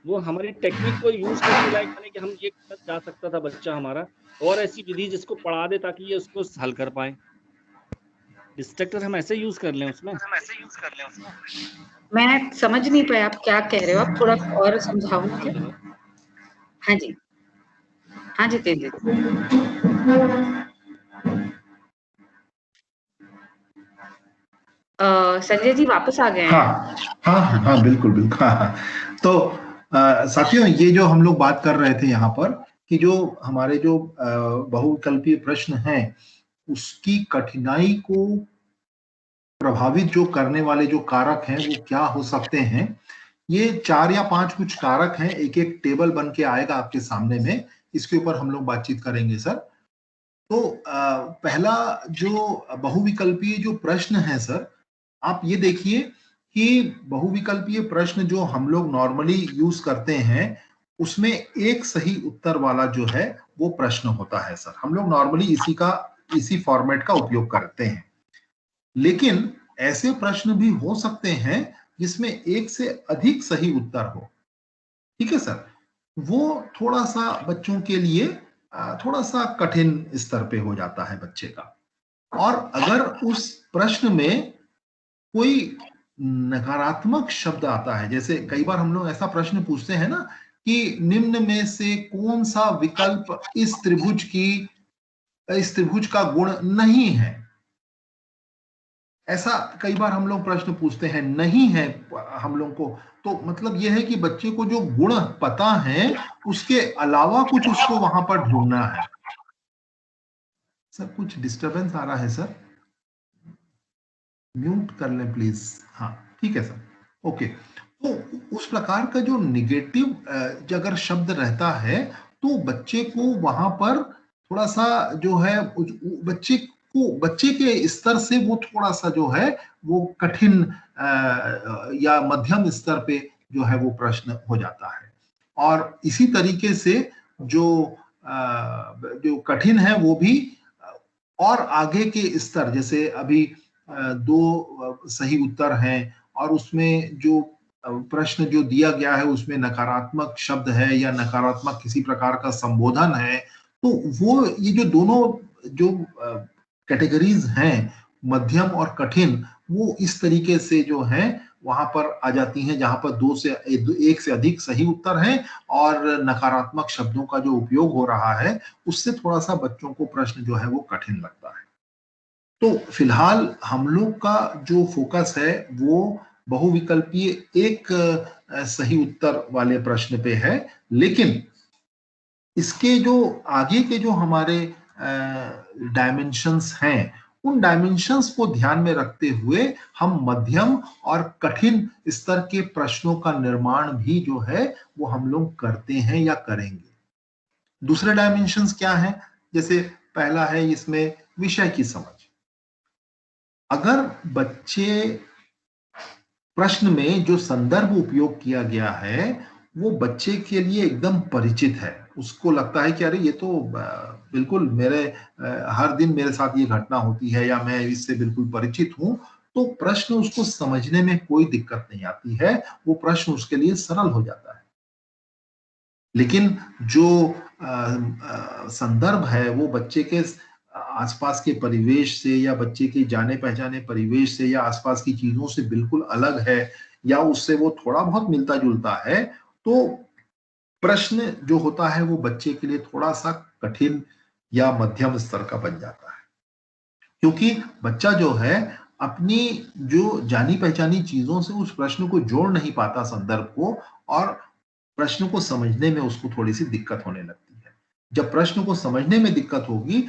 वो हमारी टेक्निक को यूज करने लायक बने कि हम ये जा सकता था बच्चा हमारा और ऐसी विधि जिसको पढ़ा दे ताकि ये उसको हल कर पाए। डिस्ट्रक्टर हम ऐसे यूज कर लें उसमें। मैं समझ नहीं पाया आप क्या कह रहे हो, आप थोड़ा और समझाओ मुझे। हाँ जी, हाँ जी तेज संजय जी वापस आ गए हैं। हाँ बिल्कुल बिल्कुल। हाँ। तो साथियों ये जो हम लोग बात कर रहे थे यहाँ पर कि जो हमारे जो बहुविकल्पीय प्रश्न हैं उसकी कठिनाई को प्रभावित जो करने वाले जो कारक हैं वो क्या हो सकते हैं। ये 4 या 5 कुछ कारक हैं, एक एक टेबल बन के आएगा आपके सामने में, इसके ऊपर हम लोग बातचीत करेंगे सर। तो पहला जो बहुविकल्पीय जो प्रश्न है सर, आप ये देखिए कि बहुविकल्पीय प्रश्न जो हम लोग नॉर्मली यूज करते हैं उसमें एक सही उत्तर वाला जो है वो प्रश्न होता है सर। हम लोग नॉर्मली इसी फॉर्मेट का उपयोग करते हैं। लेकिन ऐसे प्रश्न भी हो सकते हैं जिसमें एक से अधिक सही उत्तर हो। ठीक है सर, वो थोड़ा सा बच्चों के लिए थोड़ा सा कठिन स्तर पे हो जाता है बच्चे का। और अगर उस प्रश्न में कोई नकारात्मक शब्द आता है, जैसे कई बार हम लोग ऐसा प्रश्न पूछते हैं ना कि निम्न में से कौन सा विकल्प इस त्रिभुज का गुण नहीं है, ऐसा कई बार हम लोग प्रश्न पूछते हैं, नहीं है हम लोग को। तो मतलब यह है कि बच्चे को जो गुण पता है उसके अलावा कुछ उसको वहां पर ढूंढना है। सर कुछ डिस्टरबेंस आ रहा है सर, म्यूट कर लें प्लीज। हाँ ठीक है सर, ओके। तो उस प्रकार का जो निगेटिव अगर शब्द रहता है तो बच्चे को वहां पर थोड़ा सा जो है बच्चे के स्तर से वो थोड़ा सा जो है वो कठिन या मध्यम स्तर पे जो है वो प्रश्न हो जाता है। और इसी तरीके से जो कठिन है वो भी और आगे के स्तर, जैसे अभी 2 सही उत्तर हैं और उसमें जो प्रश्न जो दिया गया है उसमें नकारात्मक शब्द है या नकारात्मक किसी प्रकार का संबोधन है, तो वो ये जो दोनों जो कैटेगरीज हैं मध्यम और कठिन, वो इस तरीके से जो है वहां पर आ जाती हैं जहां पर एक से अधिक सही उत्तर हैं और नकारात्मक शब्दों का जो उपयोग हो रहा है उससे थोड़ा सा बच्चों को प्रश्न जो है वो कठिन लगता है। तो फिलहाल हम लोग का जो फोकस है वो बहुविकल्पीय एक सही उत्तर वाले प्रश्न पे है, लेकिन इसके जो आगे के जो हमारे डायमेंशंस हैं उन डायमेंशंस को ध्यान में रखते हुए हम मध्यम और कठिन स्तर के प्रश्नों का निर्माण भी जो है वो हम लोग करते हैं या करेंगे। दूसरे डायमेंशंस क्या है? जैसे पहला है इसमें विषय की समझ। अगर बच्चे प्रश्न में जो संदर्भ उपयोग किया गया है वो बच्चे के लिए एकदम परिचित है, उसको लगता है कि अरे ये तो बिल्कुल मेरे हर दिन मेरे साथ ये घटना होती है या मैं इससे बिल्कुल परिचित हूं, तो प्रश्न उसको समझने में कोई दिक्कत नहीं आती है, वो प्रश्न उसके लिए सरल हो जाता है। लेकिन जो संदर्भ है वो बच्चे के आसपास के परिवेश से या बच्चे के जाने पहचाने परिवेश से या आसपास की चीजों से बिल्कुल अलग है या उससे वो थोड़ा बहुत मिलता जुलता है, तो प्रश्न जो होता है वो बच्चे के लिए थोड़ा सा कठिन या मध्यम स्तर का बन जाता है, क्योंकि बच्चा जो है अपनी जो जानी पहचानी चीजों से उस प्रश्न को जोड़ नहीं पाता संदर्भ को, और प्रश्न को समझने में उसको थोड़ी सी दिक्कत होने लगती है। जब प्रश्न को समझने में दिक्कत होगी